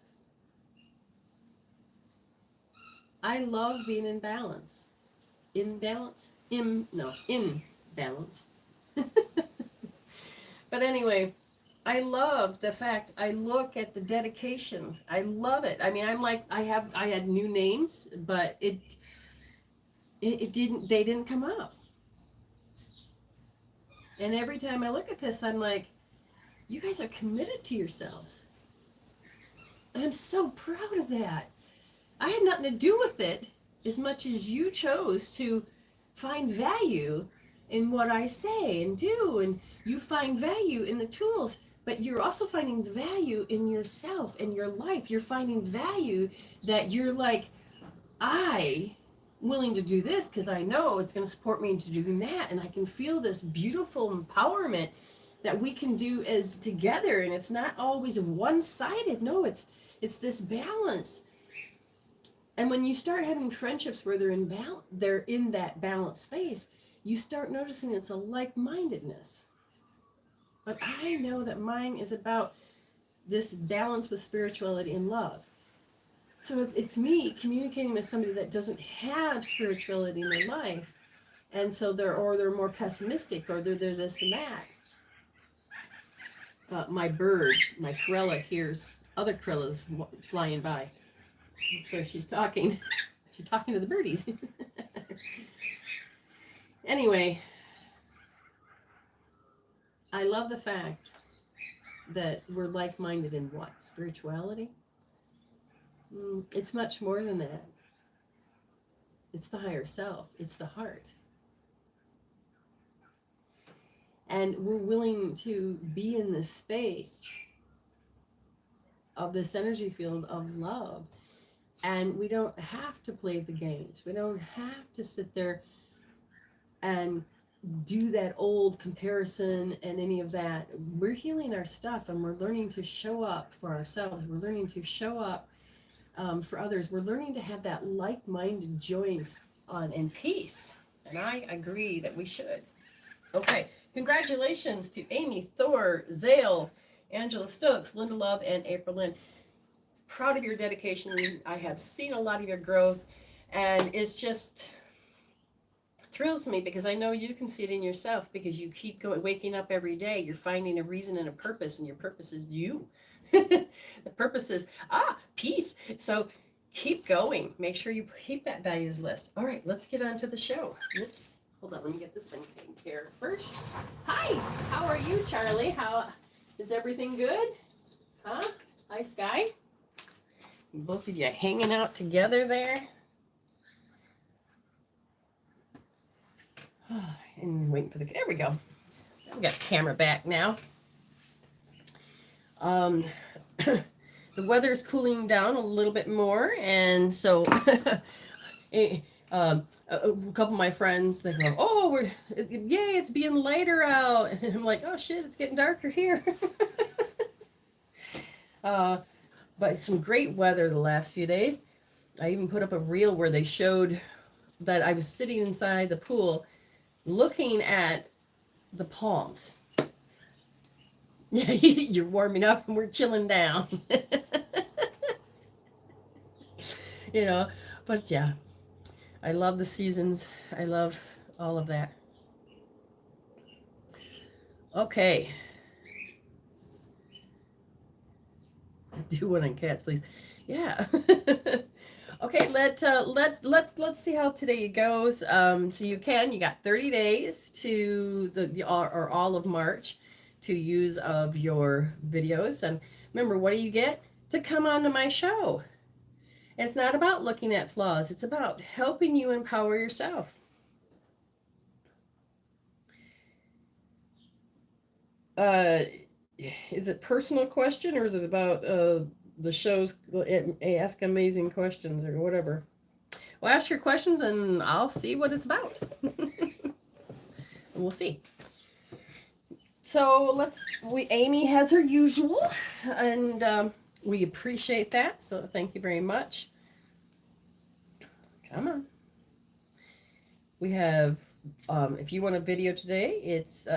I love being in balance. In balance? In balance. But anyway, I love the fact I look at the dedication. I love it. I mean, I'm like, I had new names, but it didn't, they didn't come up. And every time I look at this, I'm like, you guys are committed to yourselves. And I'm so proud of that. I had nothing to do with it as much as you chose to find value in what I say and do. And you find value in the tools, but you're also finding value in yourself and your life. You're finding value that you're like, I willing to do this because I know it's going to support me into doing that. And I can feel this beautiful empowerment that we can do as together. And it's not always one-sided. No, it's this balance. And when you start having friendships where they're in that balanced space, you start noticing it's a like-mindedness. But I know that mine is about this balance with spirituality and love. So it's me communicating with somebody that doesn't have spirituality in their life, and so they're more pessimistic, or they're this and that. My bird, my Corella, hears other Corellas flying by. So she's talking. She's talking to the birdies. Anyway, I love the fact that we're like-minded in what? Spirituality? It's much more than that. It's the higher self. It's the heart. And we're willing to be in this space of this energy field of love. And we don't have to play the games. We don't have to sit there and do that old comparison and any of that. We're healing our stuff, and we're learning to show up for ourselves. We're learning to show up for others. We're learning to have that like-minded joy and peace. And I agree that we should. Okay, congratulations to Amy, Thor, Zale, Angela Stokes, Linda Love, and April Lynn. Proud of your dedication. I have seen a lot of your growth, and it's just thrills me because I know you can see it in yourself, because you keep waking up every day. You're finding a reason and a purpose, and your purpose is you. The purpose is peace. So keep going. Make sure you keep that values list. All right, let's get on to the show. Oops. Hold on, let me get this thing taken care of first. Hi, how are you, Charlie? How is everything good? Huh? Hi, Sky. Both of you hanging out together there. And waiting for there we go. I've got the camera back now. The weather's cooling down a little bit more, and so a couple of my friends, they go, "Oh, yay, it's being lighter out," and I'm like, "Oh shit, it's getting darker here." But some great weather the last few days. I even put up a reel where they showed that I was sitting inside the pool looking at the palms. You're warming up and we're chilling down. But yeah, I love the seasons. I love all of that. Okay. Do one on cats, please. Yeah. Okay, let's see how today goes. So you got 30 days to or all of March to use of your videos. And remember, what do you get? To come onto my show. It's not about looking at flaws. It's about helping you empower yourself. Is it personal question, or is it about the shows, ask amazing questions or whatever. Well, ask your questions and I'll see what it's about. We'll see. So Amy has her usual, and we appreciate that. So thank you very much. Come on. We have, if you want a video today, it's,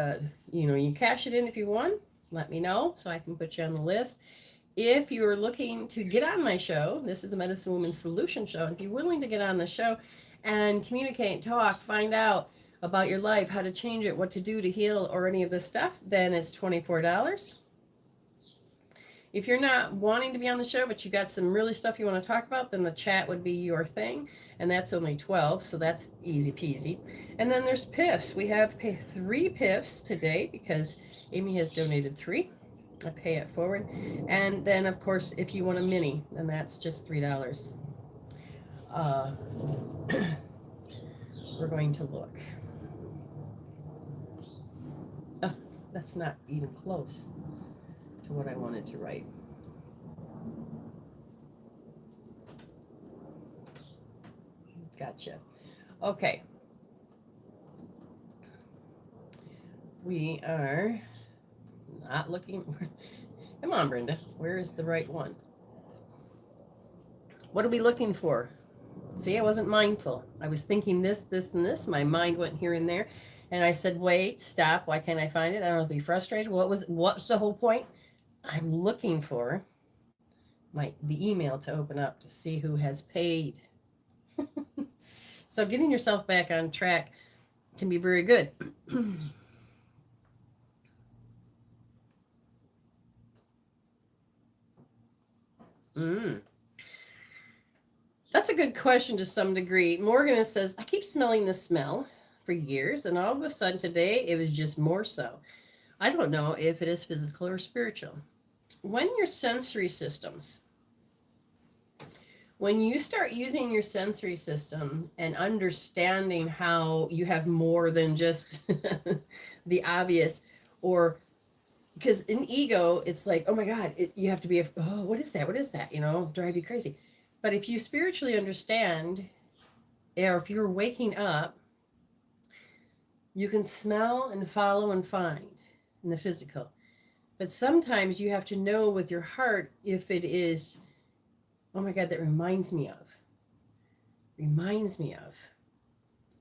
you can cash it in if you want. Let me know so I can put you on the list. If you're looking to get on my show, this is a Medicine Woman Soultion show. If you're willing to get on the show and communicate, talk, find out about your life, how to change it, what to do to heal, or any of this stuff, then it's $24. If you're not wanting to be on the show, but you got some really stuff you want to talk about, then the chat would be your thing, and that's only $12, so that's easy peasy. And then there's PIFs. We have 3 PIFs today because Amy has donated 3. I pay it forward. And then, of course, if you want a mini, then that's just $3. We're going to look. Oh, that's not even close to what I wanted to write. Gotcha. Okay. We are not looking. Come on, Brenda. Where is the right one? What are we looking for? See, I wasn't mindful. I was thinking this, and this. My mind went here and there. And I said, wait, stop. Why can't I find it? I don't have to be frustrated. What's the whole point? I'm looking for the email to open up to see who has paid. So getting yourself back on track can be very good. That's a good question to some degree. Morgan says, I keep smelling the smell for years, and all of a sudden today it was just more so. I don't know if it is physical or spiritual. When your sensory systems, when you start using your sensory system and understanding how you have more than just the obvious, or because in ego, it's like, oh my God, you have to be, oh, what is that? What is that? Drive you crazy. But if you spiritually understand, or if you're waking up, you can smell and follow and find in the physical. But sometimes you have to know with your heart if it is, oh my God, that reminds me of.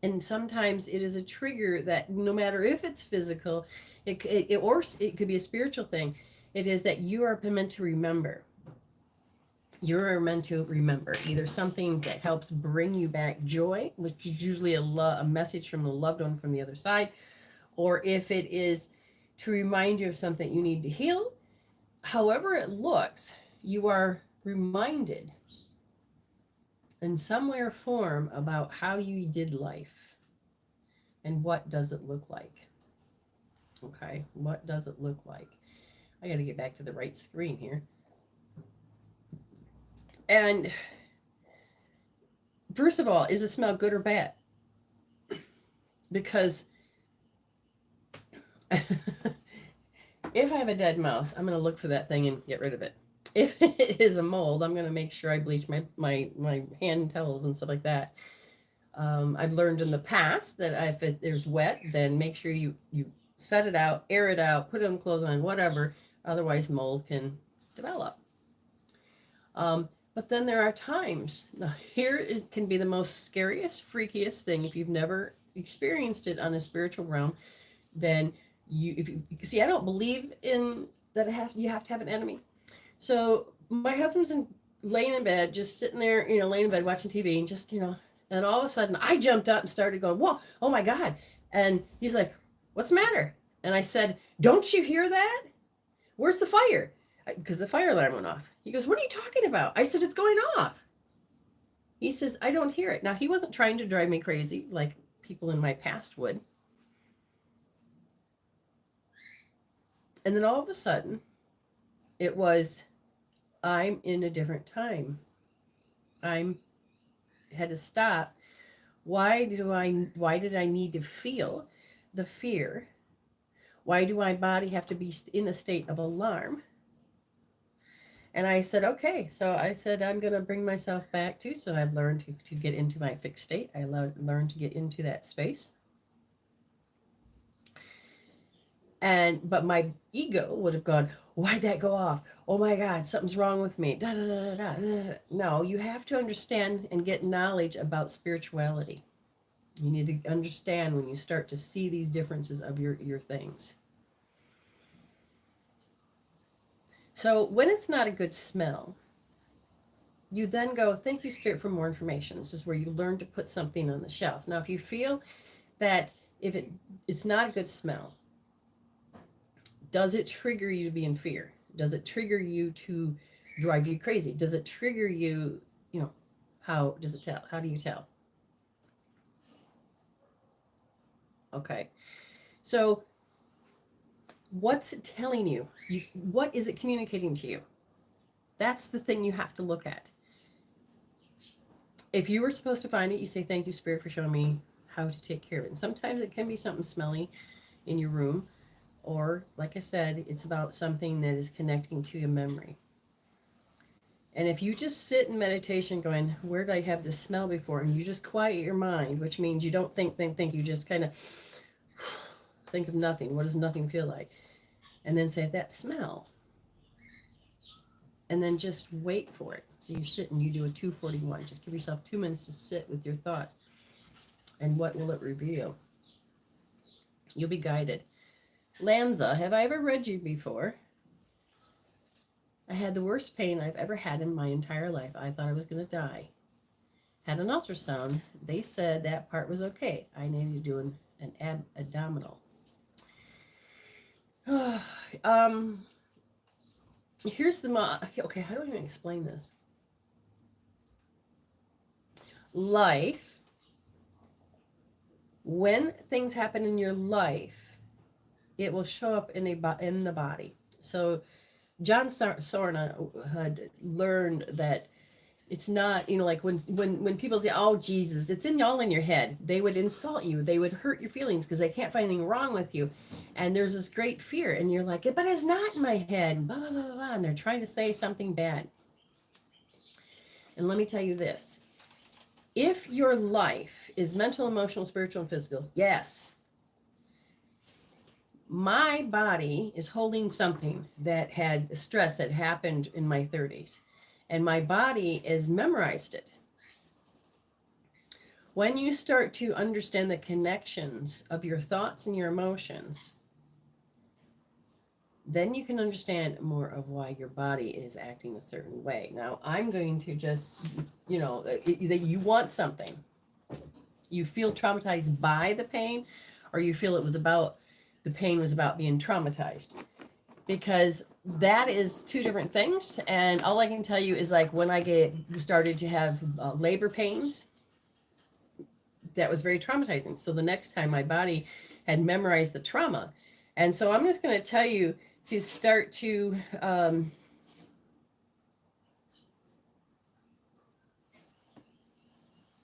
And sometimes it is a trigger that no matter if it's physical, or it could be a spiritual thing. It is that you are meant to remember. You're meant to remember either something that helps bring you back joy, which is usually a message from a loved one from the other side, or if it is to remind you of something you need to heal. However it looks, you are reminded in some way or form about how you did life and what does it look like. Okay, what does it look like? I got to get back to the right screen here. And first of all, is it smell good or bad? Because if I have a dead mouse, I'm going to look for that thing and get rid of it. If it is a mold, I'm going to make sure I bleach my hand towels and stuff like that. I've learned in the past that if there's wet, then make sure you set it out, air it out, put it on clothes on, whatever. Otherwise, mold can develop. But then there are times, now here can be the most scariest, freakiest thing. If you've never experienced it on a spiritual realm, then if you see, I don't believe in that you have to have an enemy. So my husband's laying in bed, just sitting there, laying in bed watching TV, and just, and all of a sudden I jumped up and started going, whoa, oh my God. And he's like, what's the matter? And I said, don't you hear that? Where's the fire? Because the fire alarm went off. He goes, what are you talking about? I said, it's going off. He says, I don't hear it. Now, he wasn't trying to drive me crazy like people in my past would. And then all of a sudden, it was, I'm in a different time. I had to stop. Why did I need to feel the fear? Why do my body have to be in a state of alarm? And I said, okay. So I said, I'm going to bring myself back too. So I've learned to get into my fixed state. I learned to get into that space. But my ego would have gone, why'd that go off? Oh my God, something's wrong with me. Da, da, da, da, da. No, you have to understand and get knowledge about spirituality. You need to understand when you start to see these differences of your things. So when it's not a good smell, you then go, thank you, Spirit, for more information. This is where you learn to put something on the shelf. Now, if you feel that if it's not a good smell, does it trigger you to be in fear? Does it trigger you to drive you crazy? Does it trigger you, how does it tell? How do you tell? Okay. So what's it telling you? What is it communicating to you? That's the thing you have to look at. If you were supposed to find it, you say, thank you, Spirit, for showing me how to take care of it. And sometimes it can be something smelly in your room. Or, like I said, it's about something that is connecting to your memory. And if you just sit in meditation going, where did I have this smell before? And you just quiet your mind, which means you don't think. You just kind of think of nothing. What does nothing feel like? And then say, that smell. And then just wait for it. So you sit and you do a 241. Just give yourself 2 minutes to sit with your thoughts. And what will it reveal? You'll be guided. Lanza, have I ever read you before? I had the worst pain I've ever had in my entire life. I thought I was going to die. Had an ultrasound. They said that part was okay. I needed to do an abdominal. Here's the okay, how do I even explain this? Life, when things happen in your life, it will show up in the body. So John Sorna had learned that it's not, like when people say, oh, Jesus, it's all in your head. They would insult you. They would hurt your feelings because they can't find anything wrong with you. And there's this great fear. And you're like, but it's not in my head. Blah, blah, blah, blah. And they're trying to say something bad. And let me tell you this. If your life is mental, emotional, spiritual, and physical, yes, my body is holding something that had stress that happened in my 30s. And my body has memorized it. When you start to understand the connections of your thoughts and your emotions, then you can understand more of why your body is acting a certain way. Now, I'm going to just, that you want something. You feel traumatized by the pain, or you feel the pain was about being traumatized. Because that is two different things. And all I can tell you is, like, when I started to have labor pains, that was very traumatizing. So the next time my body had memorized the trauma. And so I'm just going to tell you to start to,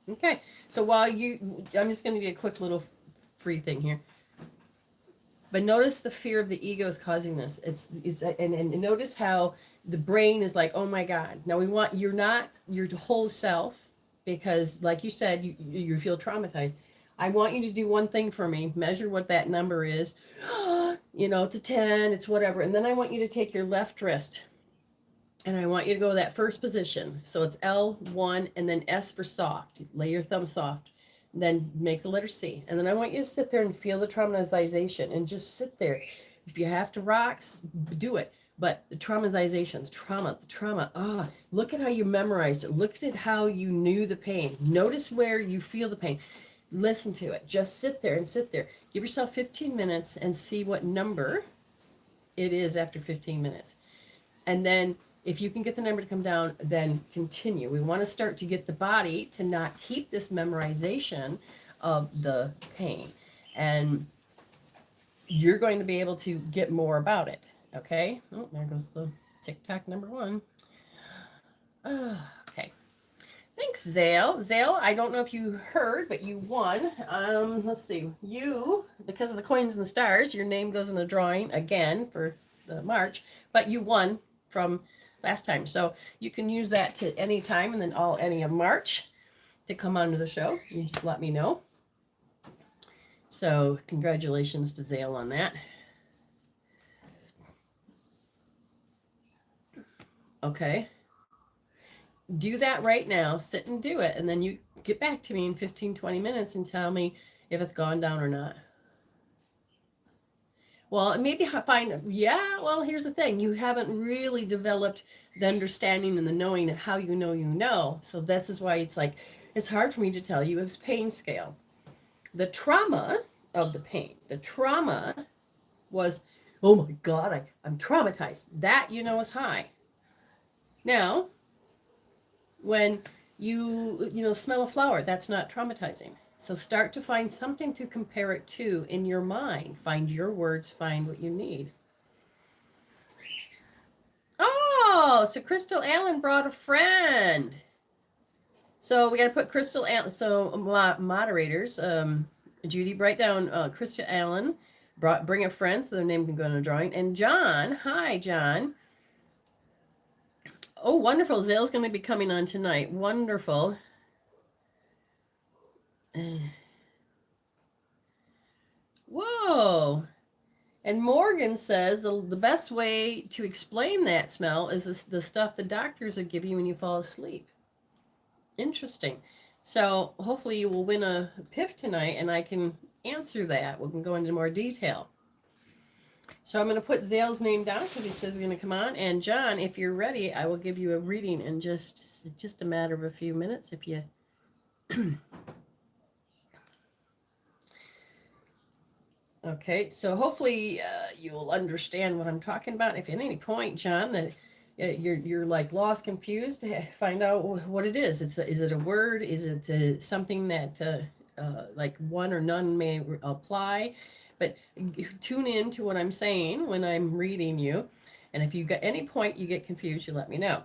okay. So I'm just going to be a quick little free thing here. But notice the fear of the ego is causing this. And notice how the brain is like, oh my God. Now you're not your whole self, because like you said, you feel traumatized. I want you to do one thing for me. Measure what that number is. It's a 10, it's whatever. And then I want you to take your left wrist and I want you to go to that first position. So it's L1 and then S for soft. Lay your thumb soft. Then make the letter C. And then I want you to sit there and feel the traumatization and just sit there. If you have to rock, do it. But the traumatizations, the trauma, look at how you memorized it. Look at how you knew the pain. Notice where you feel the pain. Listen to it. Just sit there and sit there. Give yourself 15 minutes and see what number it is after 15 minutes. And then if you can get the number to come down, then continue. We want to start to get the body to not keep this memorization of the pain. And you're going to be able to get more about it. Okay? Oh, there goes the TikTok number 1. Okay. Thanks, Zale. Zale, I don't know if you heard, but you won. Let's see. You, because of the coins and the stars, your name goes in the drawing again for the March, but you won from last time. So you can use that to any time, and then any of March to come onto the show. You just let me know. So congratulations to Zale on that. Okay. Do that right now. Sit and do it. And then you get back to me in 15, 20 minutes and tell me if it's gone down or not. Well, maybe yeah, well, here's the thing. You haven't really developed the understanding and the knowing of how you know. So this is why it's hard for me to tell you it's pain scale. The trauma of the pain, the trauma was, oh my God, I'm traumatized. That, is high. Now, when you smell a flower, that's not traumatizing. So start to find something to compare it to in your mind. Find your words, find what you need. Oh, so Crystal Allen brought a friend. So we got to put Crystal Allen. So moderators, Judy, write down Crystal Allen. Bring a friend so their name can go in a drawing. And John, hi, John. Oh, wonderful. Zale's going to be coming on tonight. Wonderful. Whoa. And Morgan says the best way to explain that smell is the stuff the doctors will give you when you fall asleep. Interesting. So hopefully you will win a PIF tonight and I can answer that. We can go into more detail. So I'm going to put Zale's name down because he says he's going to come on. And John, if you're ready, I will give you a reading in just a matter of a few minutes if you... Okay, so hopefully you will understand what I'm talking about. If at any point, John, that you're like lost, confused, find out what it is. Is it a word? Is it something that like one or none may apply? But tune in to what I'm saying when I'm reading you. And if you got any point you get confused, you let me know.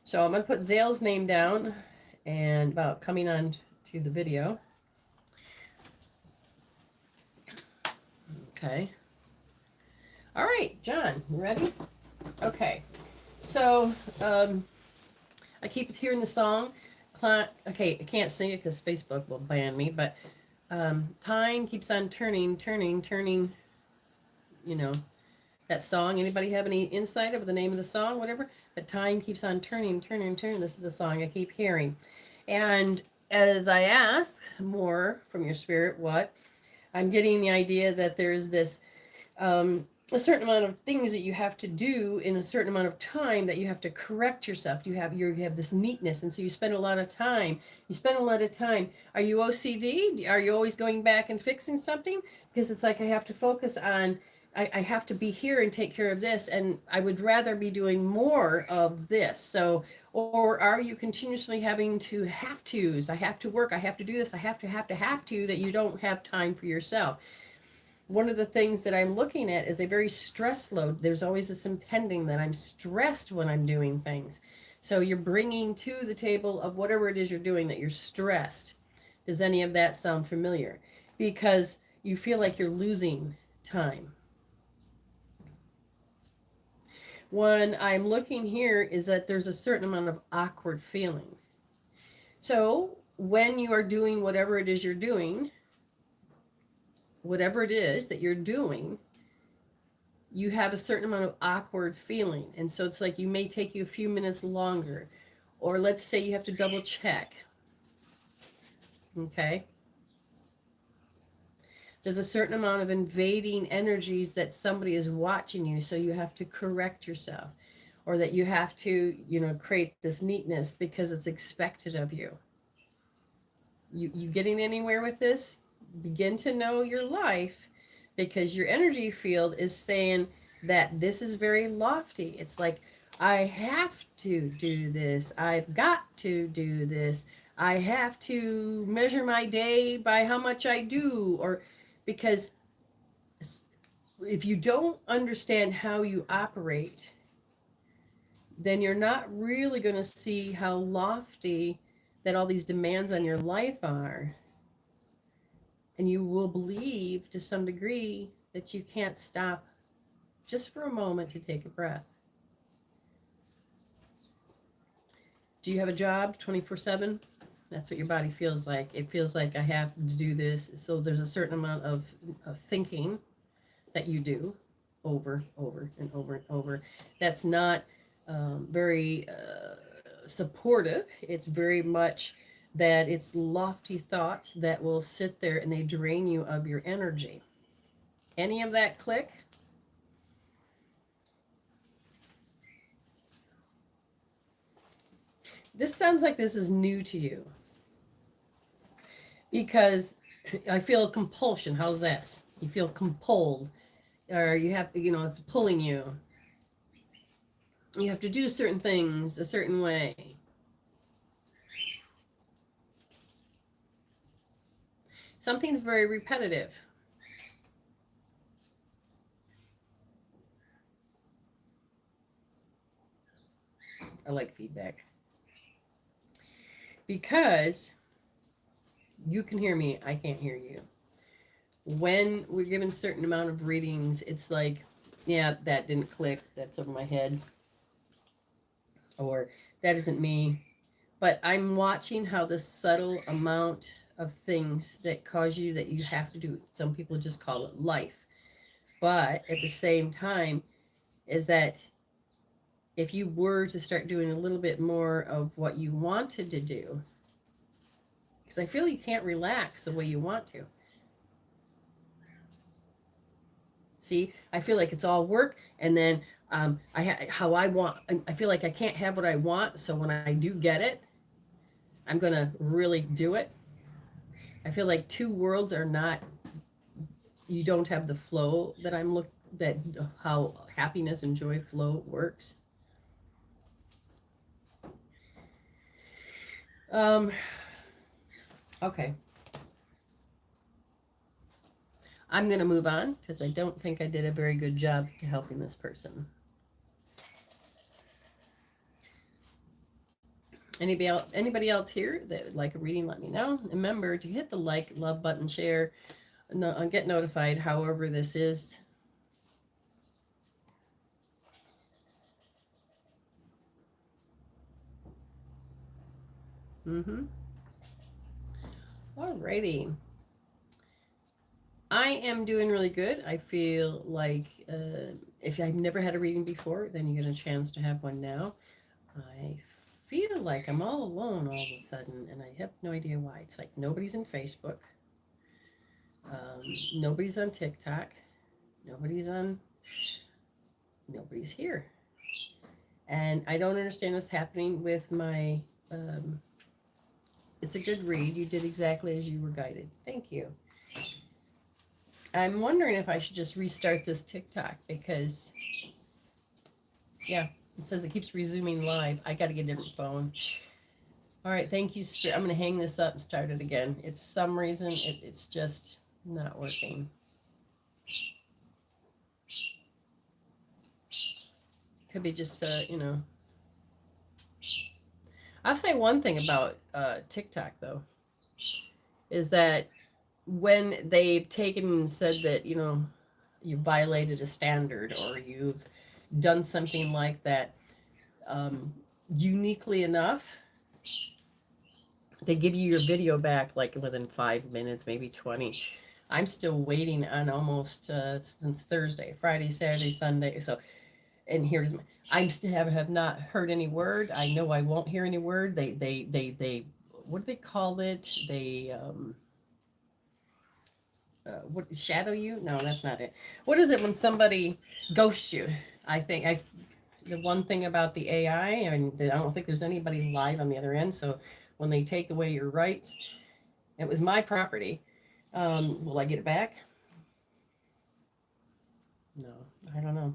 So I'm going to put Zale's name down and about coming on to the video. Okay. All right, John, you ready? Okay. So I keep hearing the song. Okay, I can't sing it because Facebook will ban me, but time keeps on turning. That song. Anybody have any insight over the name of the song, whatever? But time keeps on turning. This is a song I keep hearing. And as I ask more from your spirit, what? I'm getting the idea that there's this a certain amount of things that you have to do in a certain amount of time that you have to correct yourself. You have this neatness, and so you spend a lot of time. Are you OCD? Are you always going back and fixing something? Because it's like I have to focus on. I have to be here and take care of this, and I would rather be doing more of this. So, or are you continuously having to have tos? I have to work. I have to do this. I have to, that you don't have time for yourself. One of the things that I'm looking at is a very stress load. There's always this impending that I'm stressed when I'm doing things. So you're bringing to the table of whatever it is you're doing that you're stressed. Does any of that sound familiar? Because you feel like you're losing time. When I'm looking here is that there's a certain amount of awkward feeling. So when you are doing whatever it is you're doing, whatever it is that you're doing, you have a certain amount of awkward feeling. And so it's like you may take you a few minutes longer. Or let's say you have to double check. Okay? There's a certain amount of invading energies that somebody is watching you, so you have to correct yourself. Or that you have to, create this neatness because it's expected of you. You getting anywhere with this? Begin to know your life because your energy field is saying that this is very lofty. It's like, I have to do this. I've got to do this. I have to measure my day by how much I do. Or because if you don't understand how you operate, then you're not really going to see how lofty that all these demands on your life are. And you will believe to some degree that you can't stop just for a moment to take a breath. Do you have a job 24/7? That's what your body feels like. It feels like I have to do this. So there's a certain amount of thinking that you do over and over and over. That's not very supportive. It's very much that it's lofty thoughts that will sit there and they drain you of your energy. Any of that click? This sounds like this is new to you because I feel compulsion. How's this? You feel compelled, or you have, it's pulling you. You have to do certain things a certain way. Something's very repetitive. I like feedback. Because you can hear me, I can't hear you. When we're given a certain amount of readings, it's like, yeah, that didn't click, that's over my head. Or that isn't me. But I'm watching how the subtle amount of things that cause you that you have to do, some people just call it life. But at the same time, is that if you were to start doing a little bit more of what you wanted to do, because I feel you can't relax the way you want to. See, I feel like it's all work, and then how I want. I feel like I can't have what I want, so when I do get it, I'm gonna really do it. I feel like two worlds are not. You don't have the flow that that how happiness and joy flow works. Okay. I'm going to move on because I don't think I did a very good job to helping this person. Anybody else here that would like a reading, let me know. Remember to hit the like, love button, share, get notified however this is. Alrighty. I am doing really good. I feel like if I've never had a reading before, then you get a chance to have one now. I feel like I'm all alone all of a sudden, and I have no idea why. It's like nobody's in Facebook. Nobody's on TikTok. Nobody's here. And I don't understand what's happening with my, it's a good read. You did exactly as you were guided. Thank you. I'm wondering if I should just restart this TikTok because, yeah, it says it keeps resuming live. I got to get a different phone. All right, thank you. I'm going to hang this up and start it again. It's some reason it's just not working. Could be just, I'll say one thing about TikTok, though, is that when they've taken and said that, you violated a standard or you've done something like that, uniquely enough, they give you your video back like within 5 minutes, maybe 20. I'm still waiting on almost since Thursday, Friday, Saturday, Sunday. So, and here's I still have not heard any word. I know I won't hear any word. They what do they call it? They what, shadow you? No, that's not it. What is it when somebody ghosts you? I think the one thing about the AI, and I don't think there's anybody live on the other end. So when they take away your rights, it was my property. Will I get it back? No, I don't know.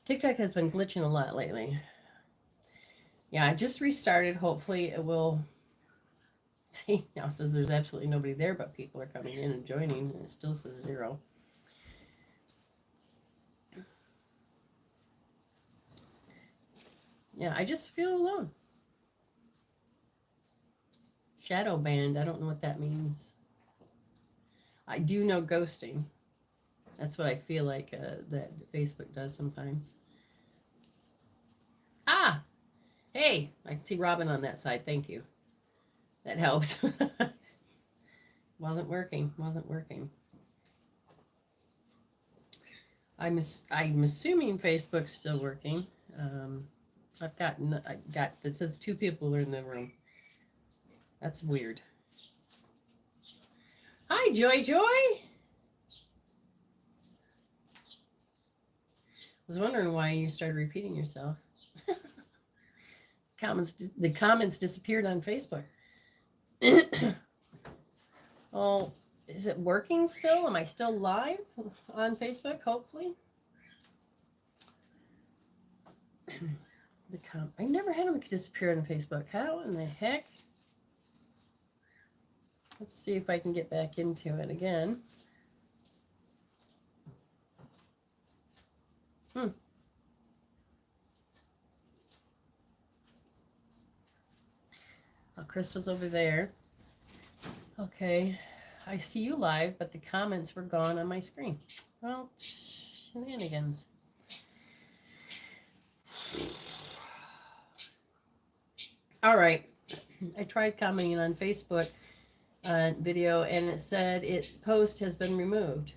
TikTok has been glitching a lot lately. Yeah, I just restarted. Hopefully it will. See, now it says there's absolutely nobody there, but people are coming in and joining, and it still says 0. Yeah, I just feel alone. Shadow banned. I don't know what that means. I do know ghosting. That's what I feel like that Facebook does sometimes. Ah, hey, I can see Robin on that side. Thank you. That helps. Wasn't working. I'm assuming Facebook's still working. I got it says 2 people are in the room. That's weird. Hi, Joy. I was wondering why you started repeating yourself. The comments disappeared on Facebook. Oh, is it working still? Am I still live on Facebook? Hopefully. I never had them disappear on Facebook. How in the heck? Let's see if I can get back into it again. Oh, Crystal's over there. Okay, I see you live, but the comments were gone on my screen. Well, shenanigans. All right, I tried commenting on Facebook video, and it said post has been removed.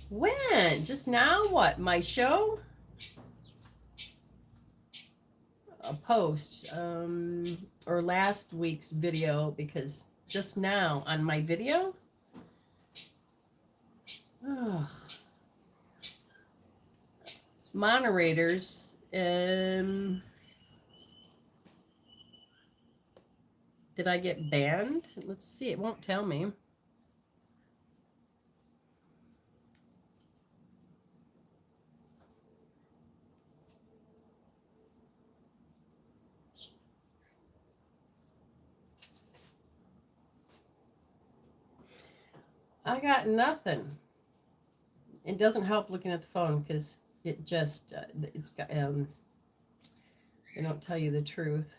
When? Just now? What? My show? A post or last week's video, because just now on my video. Ugh. Moderators. Did I get banned? Let's see. It won't tell me. I got nothing. It doesn't help looking at the phone because it just it's got they don't tell you the truth.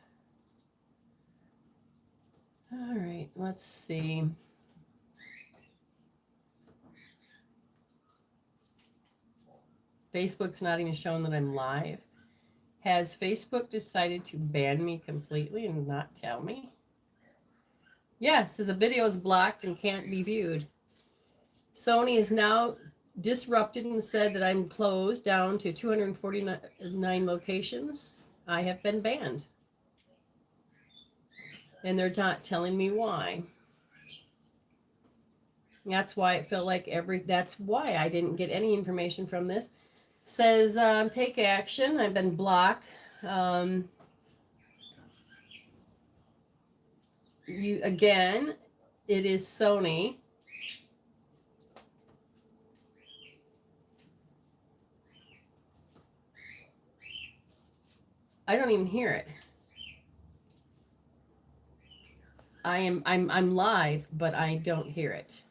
All right, let's see. Facebook's not even showing that I'm live. Has Facebook decided to ban me completely and not tell me? Yeah, so the video is blocked and can't be viewed. Sony is now disrupted and said that I'm closed down to 249 locations. I have been banned. And they're not telling me why. That's why it felt like that's why I didn't get any information from this. Says take action. I've been blocked. It is Sony. I don't even hear it. I'm live, but I don't hear it.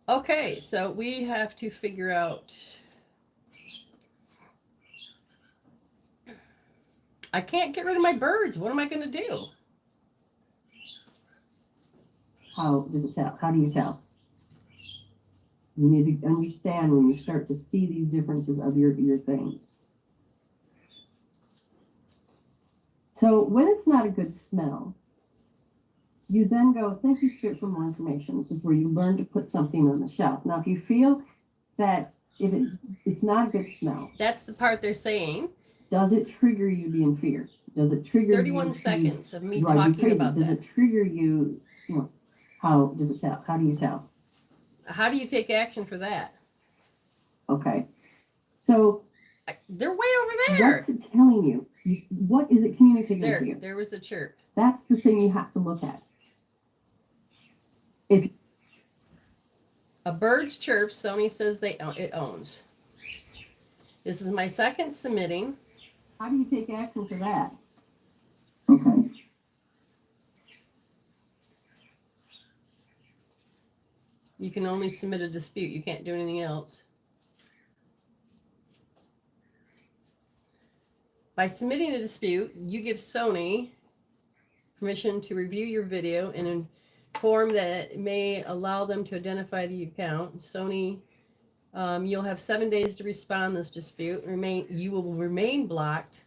Okay, so we have to figure out. I can't get rid of my birds. What am I going to do? How does it tell? How do you tell? You need to understand when you start to see these differences of your things. So when it's not a good smell, you then go, thank you, Spirit, for more information. This is where you learn to put something on the shelf. Now, if you feel that if it's not a good smell. That's the part they're saying. Does it trigger you to be in fear? Does it trigger 31 seconds of me talking about that. Does it trigger you? How does it tell? How do you tell? How do you take action for that? Okay. So. They're way over there. What's it telling you? What is it communicating to you? There was a chirp. That's the thing you have to look at. If a bird's chirp, Sony says it owns. This is my second submitting. How do you take action for that? Okay. You can only submit a dispute. You can't do anything else. By submitting a dispute, you give Sony permission to review your video and inform that it may allow them to identify the account. Sony You'll have 7 days to respond to this dispute. You will remain blocked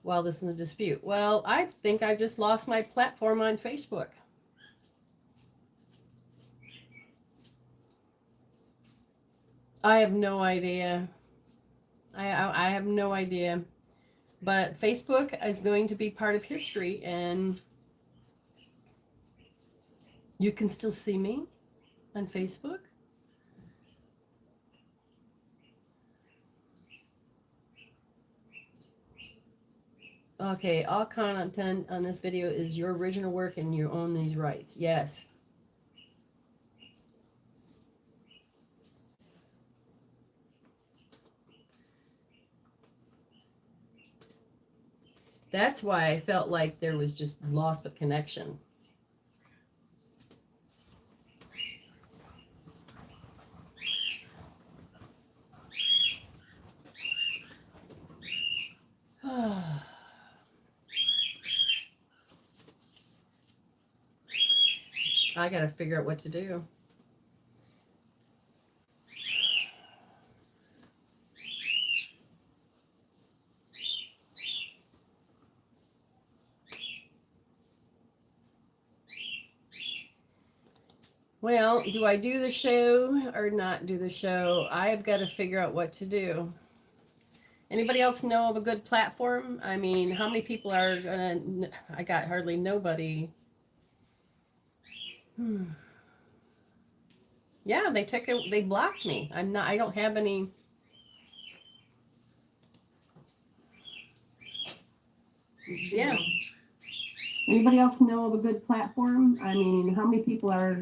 while this is a dispute. Well, I think I've just lost my platform on Facebook. I have no idea. I have no idea. But Facebook is going to be part of history, and you can still see me on Facebook. Okay, all content on this video is your original work and you own these rights. Yes. That's why I felt like there was just loss of connection. I got to figure out what to do. Well, do I do the show or not do the show? I've got to figure out what to do. Anybody else know of a good platform? I mean, how many people are gonna? I got hardly nobody. Yeah, they took it. They blocked me. I'm not. I don't have any. Yeah. Anybody else know of a good platform? I mean, how many people are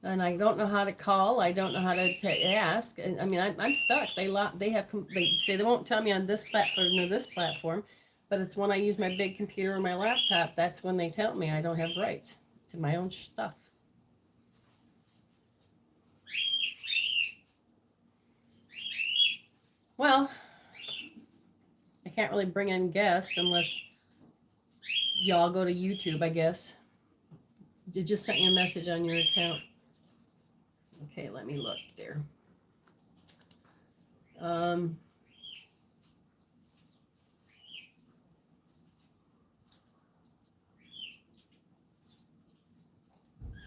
And I don't know how to call. I don't know how to ask. And I mean, I'm stuck. They say they won't tell me on this platform or this platform, but it's when I use my big computer or my laptop. That's when they tell me I don't have rights to my own stuff. Well, I can't really bring in guests unless y'all go to YouTube, I guess. You just sent me a message on your account. Okay, let me look there.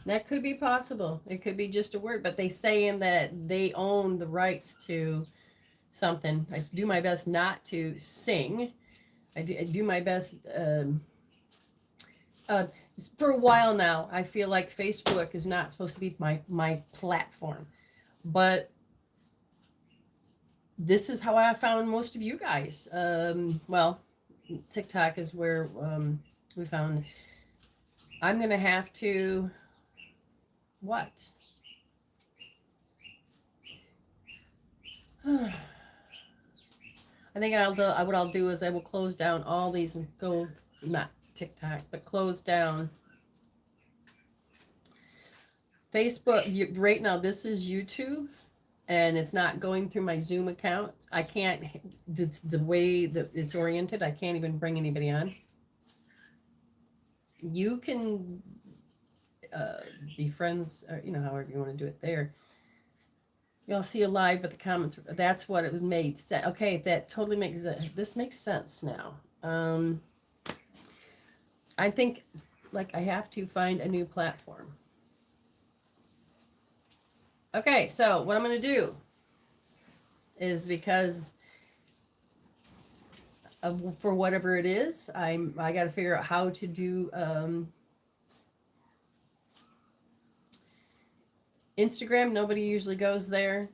That could be possible. It could be just a word, but they saying that they own the rights to something. I do my best not to sing. I do my best. For a while now, I feel like Facebook is not supposed to be my platform, but this is how I found most of you guys. Well, TikTok is where we found. I'm gonna have to. What? I think what I'll do is I will close down all these and go, not TikTok, but close down Facebook. Right now, this is YouTube, and it's not going through my Zoom account. I can't, the way that it's oriented, I can't even bring anybody on. You can be friends, or, however you want to do it there. Y'all see a live, but the comments, that's what it was made. Okay, that totally makes sense. This makes sense now. I think, like, I have to find a new platform. Okay, so what I'm going to do is, because for whatever it is, I got to figure out how to do Instagram. Nobody usually goes there.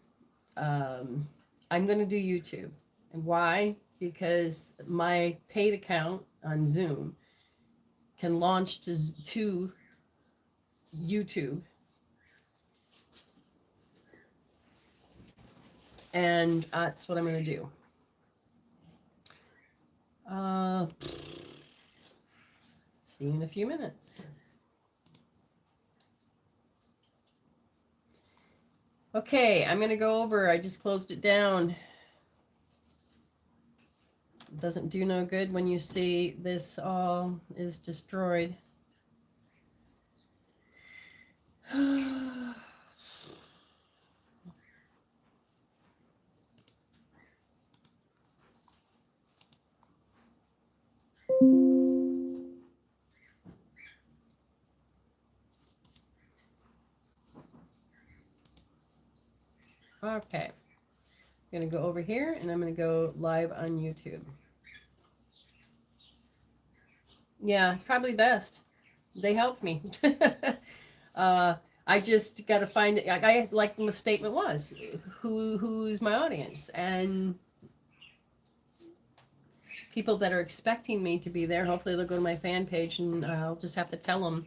I'm going to do YouTube. And why? Because my paid account on Zoom can launch to YouTube. And that's what I'm going to do. See you in a few minutes. Okay, I'm going to go over. I just closed it down. Doesn't do no good when you see this all is destroyed. Okay. I'm going to go over here and I'm going to go live on YouTube. Yeah, probably best. They helped me. I just got to find it. I like the statement was, who's my audience? And people that are expecting me to be there, hopefully they'll go to my fan page and I'll just have to tell them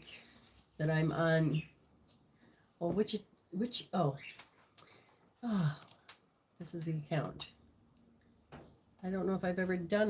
that I'm on. Well, oh, this is the account. I don't know if I've ever done